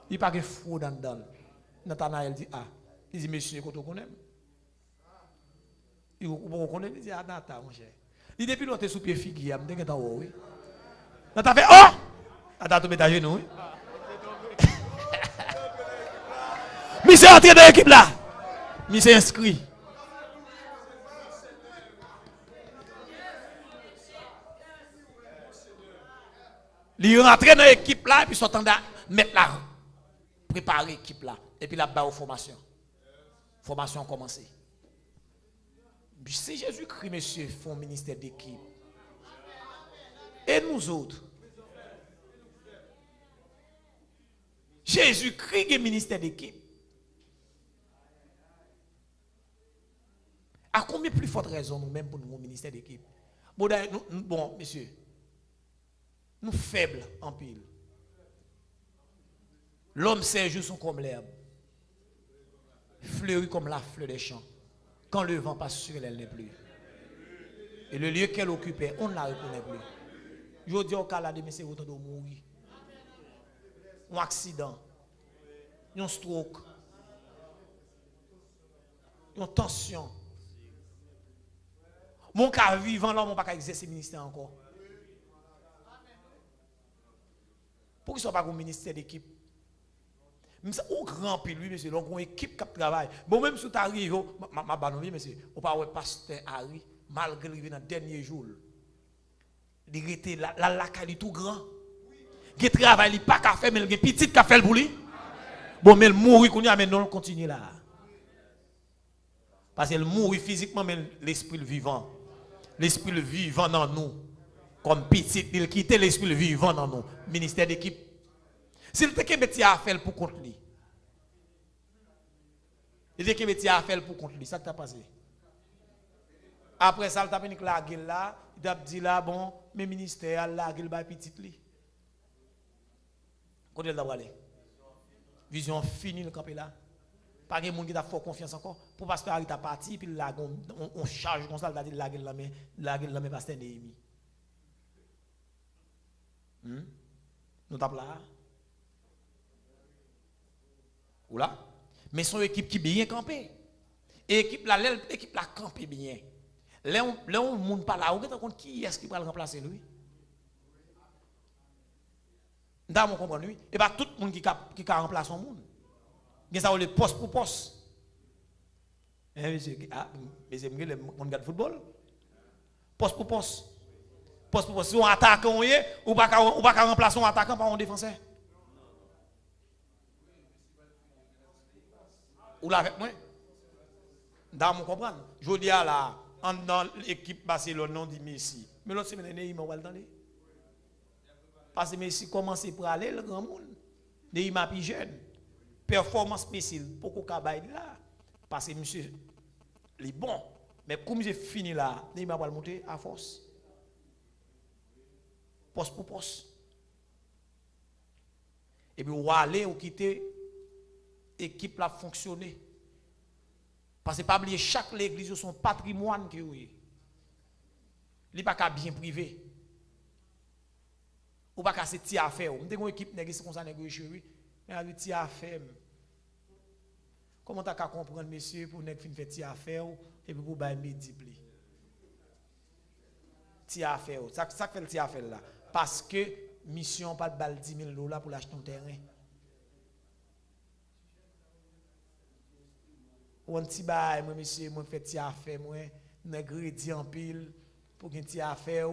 Il pas que fou dans dedans. Nathanaël dit ah, il dit monsieur quand on connaît. Vous connaissez, il dit Anata, mon cher. Il depuis l'autre sous pied figuier, je me dis oui. Là, t'as fait oh! Attends, tu mets à genoux. Monsieur est entré dans l'équipe là. Monsieur inscrit. Il rentre dans l'équipe là, et puis s'entend mettre là, préparer l'équipe là, et puis là-bas aux formations. Formation commencée. Si Jésus-Christ, monsieur, font ministère d'équipe, et nous autres, Jésus-Christ est ministère d'équipe. À combien plus forte raison nous-mêmes pour nous ministère d'équipe? Bon, monsieur, nous faibles en pile. L'homme sait juste comme l'herbe, fleurit comme la fleur des champs. Quand le vent passe sur elle, elle n'est plus. Et le lieu qu'elle occupait, on ne la reconnaît plus. Je dis au cas là, mais c'est autant de mourir. Un accident, un stroke, une tension. Mon cas vivant là, mon pas exercer le ministère encore. Pourquoi il ne soit pas un ministère d'équipe? Au grand pile, lui, monsieur, donc, une équipe qui travaille. Bon, même si tu arrives, ma banouille, monsieur, on parle de pasteur Harry, malgré le dans le dernier jour, il était la qualité tout grand. Il travaille, il pas qu'à faire, mais il a petit qu'à faire pour lui. Bon, mais il mourit, mais non, continue là. Parce qu'il mourit physiquement, mais l'esprit vivant. L'esprit vivant dans nous. Comme petit, il quitte l'esprit vivant dans nous. Ministère d'équipe. S'il te qu'il a fait pour contre lui. Il te qu'il a fait pour contre lui. Ça qui t'a passé. Après ça, il t'a venu la gueule là. Il t'a dit là, bon, mes ministères, la gueule va petit lui. Quand il doit aller. Vision finie le campé là. Pas de monde qui a fort confiance encore. Pour pasteur Harry t'a parti, puis là, on charge comme ça, il a dit la gueule là, mais pasteur Néhémie. Nous t'appelons là. Ou là? Mais son équipe qui bien campé. Et l'équipe là campé bien. Là, on ne monde pas là. Vous compte qui est-ce qui va le remplacer lui? Vous comprenez lui? Et pas tout le monde qui remplace son monde. Il y a ça le poste pour poste. Monsieur, le monde de football. Poste pour poste. Poste pour poste. Si on attaque, ou pas remplacer un attaquant par un défenseur. Ou là avec moi? Dans mon comprendre. Je dis à la, dans l'équipe Barcelone, non dit Messi. Mais l'autre semaine, Neymar va le donner. Parce que Messi commence pour aller, le grand monde. Neymar plus jeune. Performance spéciale. Pourquoi Kabaï là? Parce que monsieur, il est bon. Mais comme j'ai fini là, Neymar va le monter à force. Poste pour poste. Et puis, ou aller ou quitter l'équipe là fonctionner. Parce que pas oublier chaque l'église son patrimoine qui est. Il n'est pas qu'à bien privé. Ou pas qu'à se tirer à faire. On dit une équipe négociée comme ça négocier oui. Mais elle tirer à faire. Comment tu as comprendre monsieur pour ne faire tirer à faire et puis pour bailler multiplier. Tirer à faire. Ça fait le tirer à faire là parce que mission pas de balle $10,000 pour l'acheter un terrain. Ou un petit bail, moi, monsieur, moi, fait tirer à faire, moi, négrédient en pile, pour qu'il tirer à faire,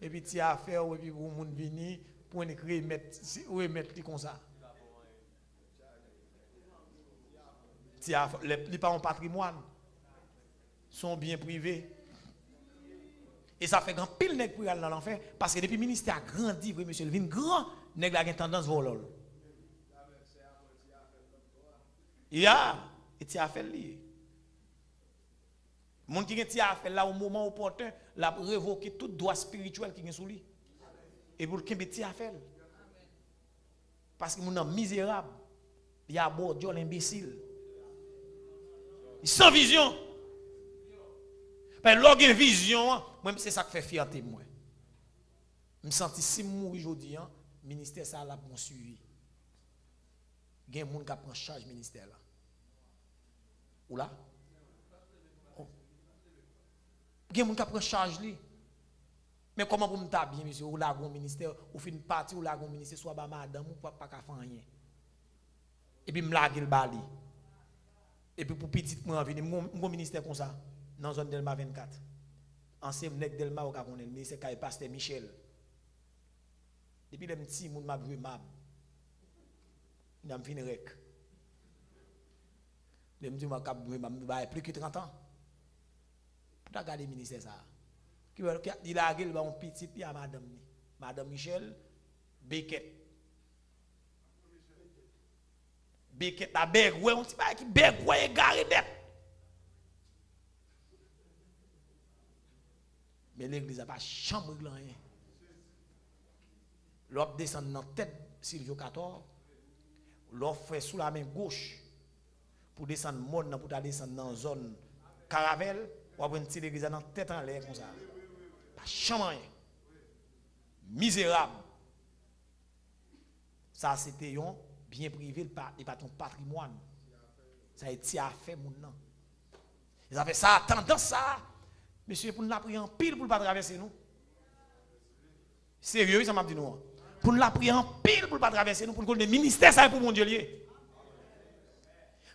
et puis tirer à faire, et puis pour le monde venir, pour écrire, mettre comme ça. Les parents patrimoine sont bien privés. Et ça fait grand pile nèg pour aller dans l'enfer, parce que depuis le ministère a grandi, oui, monsieur, il vient grand, nèg la tendance à voler. Il y a. Et tu as fait lié. Mon qui a fait là au moment opportun, l'a révoqué tout droit spirituel qui est sous lui. Et pour qu'il ait fait. Parce que mon est misérable. Il y a beau Dieu l'imbécile. Sans vision. Ben lorsqu'il y a une vision, moi c'est ça qui fait fierté moi. Je me sens si je mourir aujourd'hui, le ministère ça l'a bon suivi. Il y a des gens qui prennent charge du ministère là. Ou là? Oh. Il y a des gens qui prennent charge. Mais comment pour me bien, monsieur, ou là, un ministère, ou fin parti, ou là, un ministère, soit madame, ou pas faire rien. Et puis, je me lage le bali. Et puis, pour petit, je venir, mon ministère comme ça, dans la zone Delma 24. Ancien nèg Delma, ou le ministère qui est pasteur Michel. Depuis les petits, je m'a vu mab. Je me fini rek. Je me dis, je plus que 30 ans. Pour regarder le ministère ça. Il a dit un petit puis à madame Michel Beckett. Beckett la beg ouais on dit pas qui beg ouais garé net. Mais l'église a pas chambre rien. L'op descend dans tête Silvio 14. L'op fait sous la main gauche pour descendre monde pour descendre dans zone Caravelle ou avoir une petite église dans tête en l'air comme ça. Pas chambre rien. Misérable. Ça c'était un bien privé et pas ton patrimoine. Ça a été affaire mon nom. Ils avaient ça tendance ça. Monsieur pour nous la prier en pile pour pas traverser nous. Sérieux ça m'a dit nous. Pour nous la prier en pile pour pas traverser nous pour nous le ministère ça pour mon Dieu lié.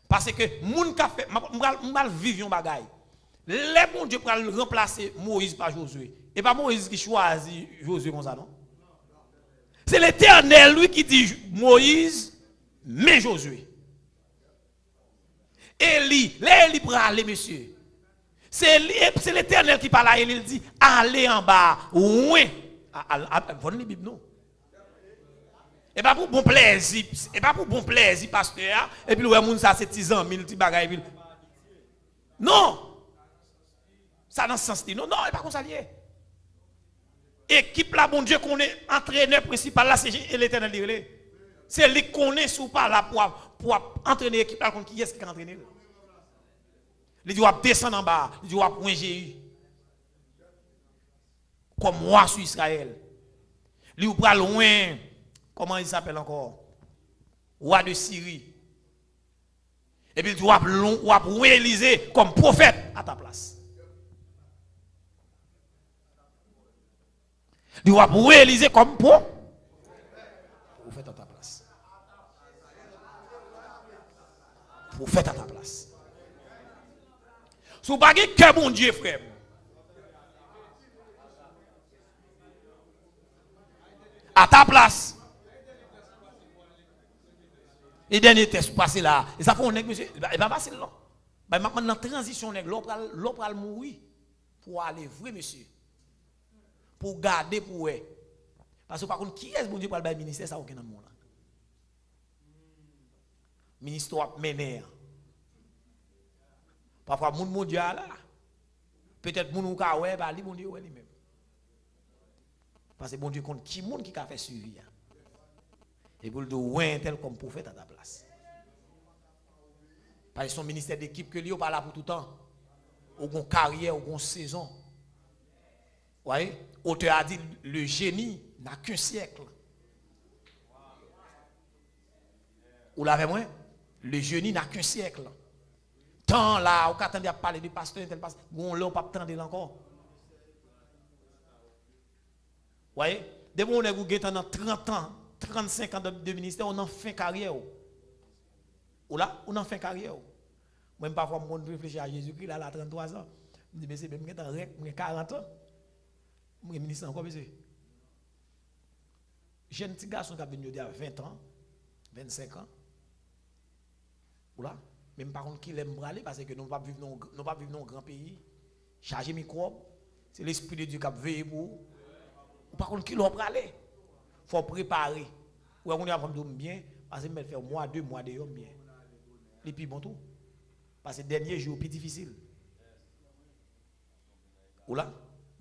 Parce que moun ka fait m'al vivre un bagaille. Les bon Dieu pour remplacer Moïse par Josué. Et pas Moïse qui choisit Josué comme ça non. C'est l'Éternel lui qui dit Moïse mais Josué. Élie pour aller monsieur. C'est l'Éternel qui parle à Élie, il dit allez en bas. Oui. Bonne la Bible non. Et pas pour bon plaisir, pasteur, et puis le monde ça c'est 10 ans, 1000 bagaille. Non. Ça dans ce sens non, non, et pas comme ça lié. Équipe là bon Dieu qu'on est entraîneur principal là c'est l'Éternel. C'est lui qu'on est sous pas là pour entraîner l'équipe là contre qui est-ce qui entraîner. Il doit descendre en bas, il doit point Jéhu. Comme moi sur Israël. Il ou pas loin. Comment il s'appelle encore? Roi de Syrie. Et puis il doit loin Élysée comme prophète à ta place. Il doit loin Élysée comme prophète à ta place. Prophète à ta place. Sous pas que mon Dieu frère. À ta place. Et dernier test passé là, et ça fait un nèg monsieur, il va passer là. Bah maintenant dans transition nèg l'autre pral mourir pour aller vrai monsieur. Pour garder pour eux. Parce que par contre qui est bon Dieu pour le ministère ça aucun dans monde là. Ministre a mené. Parfois moun mondial là. Peut-être moun ou ka ouais ba li bon Dieu ouais lui-même. Parce que bon Dieu compte qui monde qui a fait suivi. Et pour le dire, tel comme prophète à ta place. Parce que son ministère d'équipe que lui, on pas là pour tout le temps. Ou une carrière, ou une saison. Vous voyez? Auteur a dit, le génie n'a qu'un siècle. Vous l'avez moins? Le génie n'a qu'un siècle. Tant là, on attendait à parler de pasteur, tel pasteur. Bon, là, on ne peut pas attendre encore. Vous voyez? Dès qu'on est dans 30 ans, 35 ans de ministère, on en fait carrière. Ou là, on en fait carrière. Moi, parfois, je réfléchis à Jésus-Christ, là, à 33 ans. Je me dis, mais c'est même 40 ans. Je suis ministre encore, monsieur. J'ai un petit garçon qui a venu à 20 ans, 25 ans. Ou là, même par contre, qui l'aime braler parce que nous ne pouvons pas vivre dans un grand pays. Charger microbe, c'est l'esprit de Dieu qui a veillé pour vous. Ou par contre, qui l'a braler? Il faut préparer. Ou on a bien, parce que je vais faire mois, 2 mois de bien. Et puis bon tout. Parce que le dernier jour, plus difficile. Ou là,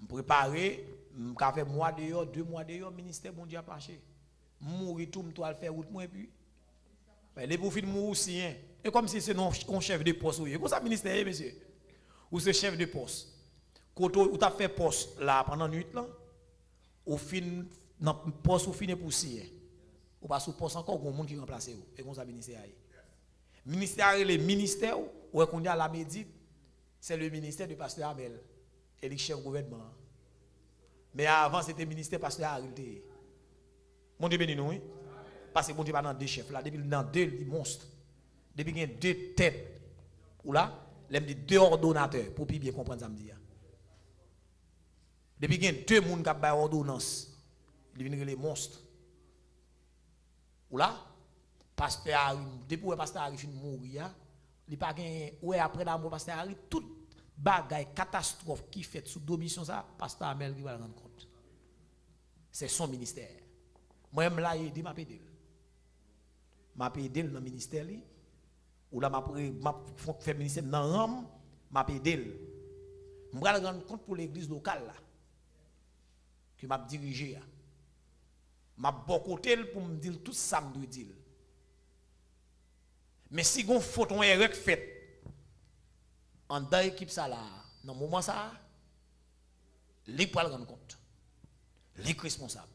je préparer, je faire mois de 2 mois de ministère, bon Dieu a marché. Mourir tout, je vais faire route, et puis. Les profils mourir aussi. Et comme si c'est un chef de poste. Comment ça, ministère, monsieur? Ou c'est chef de poste. Quand tu as fait poste là pendant une nuit, là, au fin, dans le poste, au fin de poussière. Ou pas sous poste encore, il y a un monde qui remplace vous. Et comme ça, ministère. Ministère, le ministère, où est-ce qu'on dit à la médite, c'est le ministère du pasteur Abel. et chef gouvernement. Mais avant, c'était ministère pasteur Harry. Mon Dieu béni nous, oui. Parce que mon Dieu pas dans deux chefs là, depuis dans deux monstres. Depuis qu'il y a deux têtes, ou là, l'aime dit deux ordonnateurs, pour bien comprendre ça me dire. Depuis qu'il y a deux personnes qui ont une ordonnance, ils viennent les monstres. Ou là, pasteur Harry, depuis que pasteur Harry finit de mourir, il pas gain ouais après la mort pasteur Harry, toute bagaille catastrophe qui fait sous domination ça, pasteur Amel qui va rendre compte. C'est son ministère. Moi même là il dit m'a aider. M'a aider dans le ministère li ou là m'a fait ministère dans ram, m'a aider. M'va rendre compte pour l'église locale là que m'a dirigé. M'a bon côté pour me dire tout ça me doit dire. Mais si gon faute on erreur fait en dans équipe ça là, dans moment ça, li pour rendre compte. Li responsable.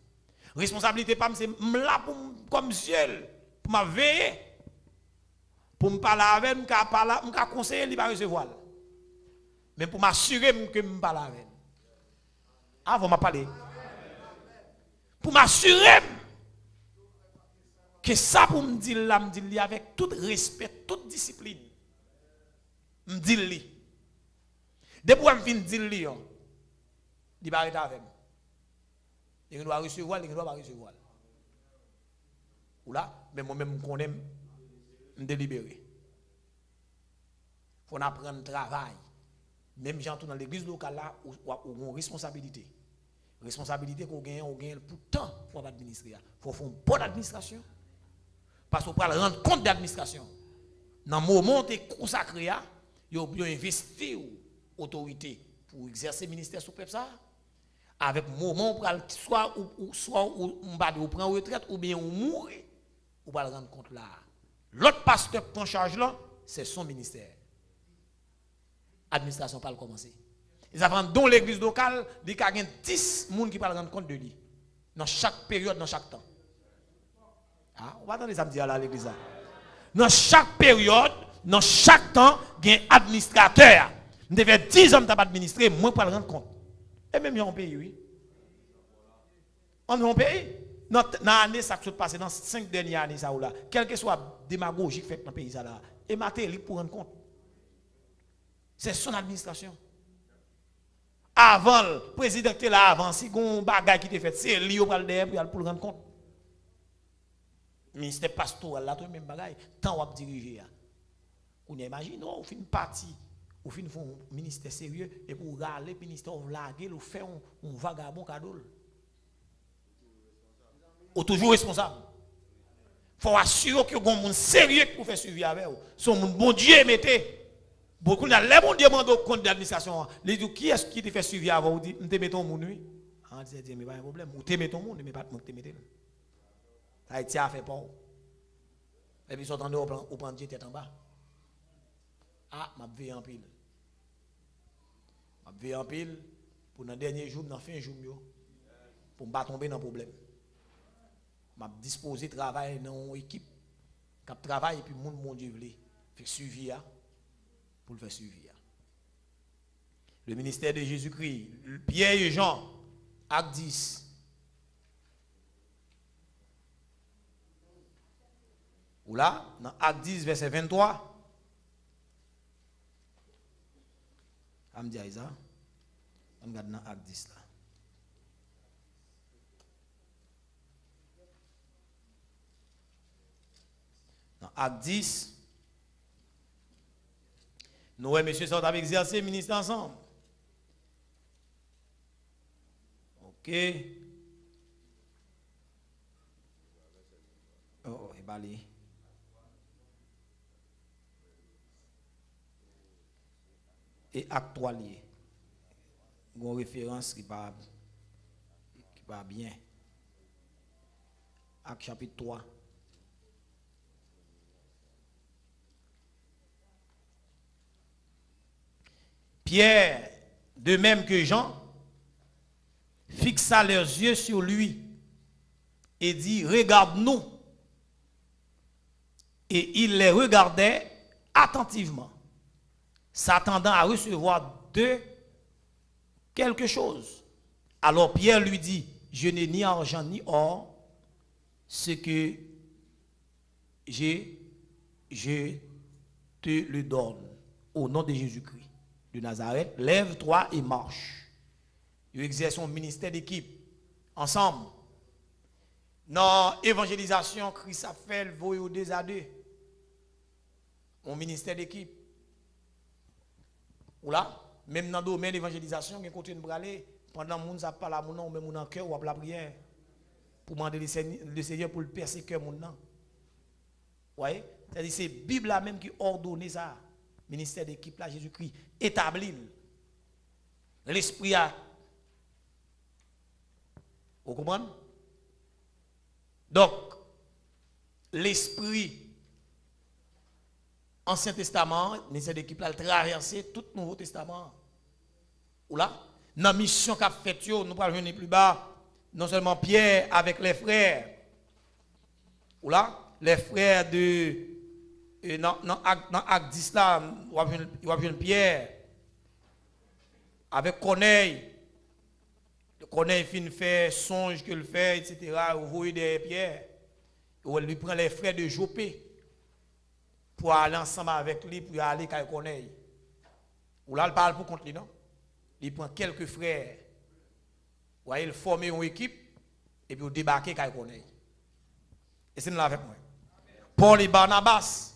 Responsabilité pas c'est là pour comme ciel pour m'a veiller pour me parler avec me parler me conseiller li pas recevoir. Mais pour m'assurer que me parler avec. Avant m'a parler. Pour m'assurer que ça pour me dire là, me dire avec tout respect, toute discipline. Me dire li. Depuis que je viens dire li, il va arrêter avec moi. Il doit recevoir, il ne doit pas recevoir. Ou là, mais moi-même, je connais, me délibérer. Il faut apprendre le travail. Même gens dans l'église locale là, ont une responsabilité. Responsabilité qu'on gagne pourtant pour administrer. Il faut faire une bonne administration. Parce qu'on peut rendre compte d'administration. Dans le moment où tu es consacré, il faut investir autorité pour exercer le ministère sous peuple ça. Avec le moment où soit on prend retraite ou bien on mourir, on va le rendre compte là. L'autre pasteur qui prend charge là, c'est son ministère. L'administration pas le commencer. Ils avaient dans l'église locale, il y a 10 personnes qui parlent rendre compte de lui. Dans chaque période, dans chaque temps. Ah, on va attendre les samedis à l'église. Dans chaque période, dans chaque temps, il y a un administrateur. Nous devons 10 hommes qui administrer, moi pour le rendre compte. Et même dans un pays, oui. En un pays, dans l'année, ça se passe dans 5 dernières années, ça ou là, quelle que soit la démagogie qui fait dans le pays, ça là, et matériel pour rendre compte. C'est son administration. Avant, le président qui est là avant, si on bagage qui était fait, c'est lui pour le rendre compte. Le ministère pastoral, là, tout même bagaille, tant on diriger. On imagine, on fait une partie, on fait un ministère sérieux, et pour râler, le ministère, on lague, on fait un vagabond cadeau. On toujours responsable. Il faut assurer que vous avez un sérieux pour faire suivi avec vous. Son bon Dieu mettez. Beaucoup de les bons Dieu demandent compte d'administration. Les dit qui est-ce qui te fait suivi avant vous dit, te mettons mon nuit. Ah, dit mais pas un problème. Ou te mettons mon, mais pas te mettez. Haïti a fait pas. Et puis sont en haut au prendre Dieu tête en bas. Ah, m'a veillé en pile. M'a veillé en pile pour dans dernier jour, dans fin jour pour pas tomber dans problème. M'a disposé travail dans une équipe qui travaille et puis mon Dieu veut faire suivi pour le faire suivi. Le ministère de Jésus-Christ, Pierre et Jean, acte 10. Ou là, dans acte 10, verset 23. On regarde dans acte 10 là. Dans acte 10, nous et messieurs sont avec exercer le ministère ensemble. Ok. Oh, et bali. Et acte 3 lié. Une référence qui va bien. Acte chapitre 3. Pierre, de même que Jean, fixa leurs yeux sur lui et dit, regarde-nous. Et il les regardait attentivement, s'attendant à recevoir d'eux quelque chose. Alors Pierre lui dit, je n'ai ni argent ni or, ce que j'ai, je te le donne. Au nom de Jésus-Christ de Nazareth, lève-toi et marche. Ils exercent un ministère d'équipe ensemble. Dans l'évangélisation, Christ a fait le voyage au 2 à 2. Un ministère d'équipe. Ou là, même dans le domaine de l'évangélisation, il y a côté de braler, pendant que les gens parlent à mon nom, même dans le cœur ou à la prière, pour demander le Seigneur pour le percer cœur mon nom. Vous voyez? C'est-à-dire c'est la Bible là même qui ordonne ça. Ministère d'équipe là, Jésus-Christ établit. L'esprit a. Vous comprenez? Donc, l'esprit Ancien Testament, ministère d'équipe là, traversé tout le Nouveau Testament. Ou là, dans la mission qu'a fait, nous allons venir plus bas, non seulement Pierre avec les frères. Ou là, les frères de. Dans Acte 10 là, il va venir Pierre avec Corneille. Corneille fin fait songe que le fait, etc. Vous voyez des pierres. Il lui prend les frères de Jopé pour aller ensemble avec lui, pour aller à Corneille. Ou là, il parle pour contre lui, non? Il prend quelques frères. Vous voyez, il forme une équipe et puis il débarque à Corneille. Et c'est nous là avec moi. Paul et Barnabas.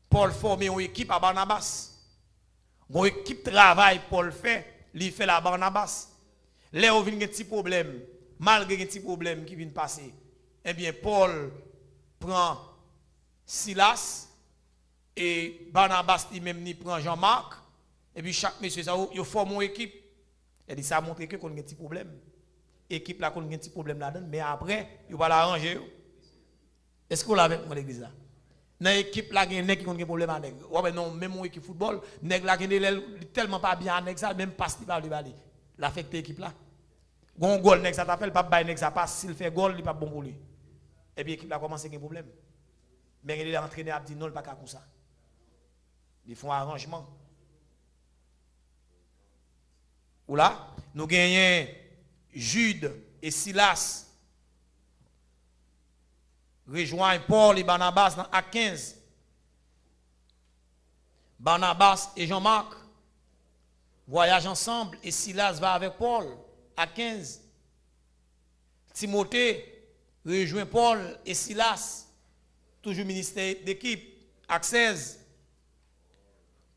Paul forme une équipe à Barnabas. Une équipe travail, Paul fait, il fait la Barnabas. Là où il y a un petit problème, malgré un petit problème qui vient passer, eh bien, Paul prend Silas et Barnabas lui-même prend Jean-Marc, et puis chaque monsieur, ça, il forme une équipe. Et dit ça montre que qu'on a un petit problème. L'équipe là, qu'on a un petit problème là-dedans, mais après, il va l'arranger. Est-ce que vous l'avez avec moi l'église là? Dans l'équipe là, il y a un qui a un problème avec. Ouais, non, même mon équipe football, nèg là, il est tellement pas bien avec ça, même pas pas lui bali. L'affecté équipe là. Gon goal nèg ça t'appelle pas bail nèg ça passe, s'il fait goal, il pas bon pour lui. Et puis l'équipe là commence à avoir un problème. Mais il est entraîné à dire non, pas comme ça. Ils font un arrangement. Ou là, nous gagnons Jude et Silas. Rejoignent Paul et Barnabas dans Acte 15. Barnabas et Jean-Marc voyagent ensemble et Silas va avec Paul à 15. Timothée rejoint Paul et Silas, toujours ministère d'équipe, à 16.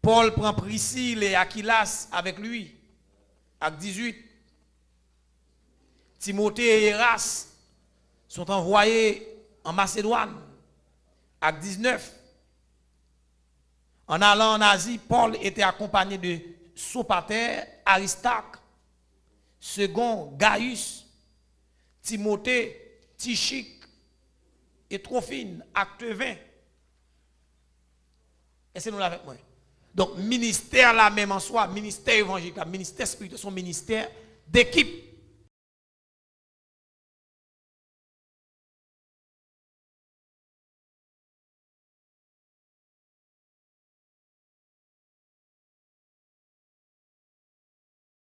Paul prend Priscille et Aquilas avec lui, à 18. Timothée et Eras sont envoyés en Macédoine, acte 19. En allant en Asie, Paul était accompagné de Sopater, Aristarque, second Gaius, Timothée, Tychique et Trophine, acte 20. Est-ce que nous l'avons avec moi? Donc, ministère là même en soi, ministère évangélique, ministère spirituel, son ministère d'équipe.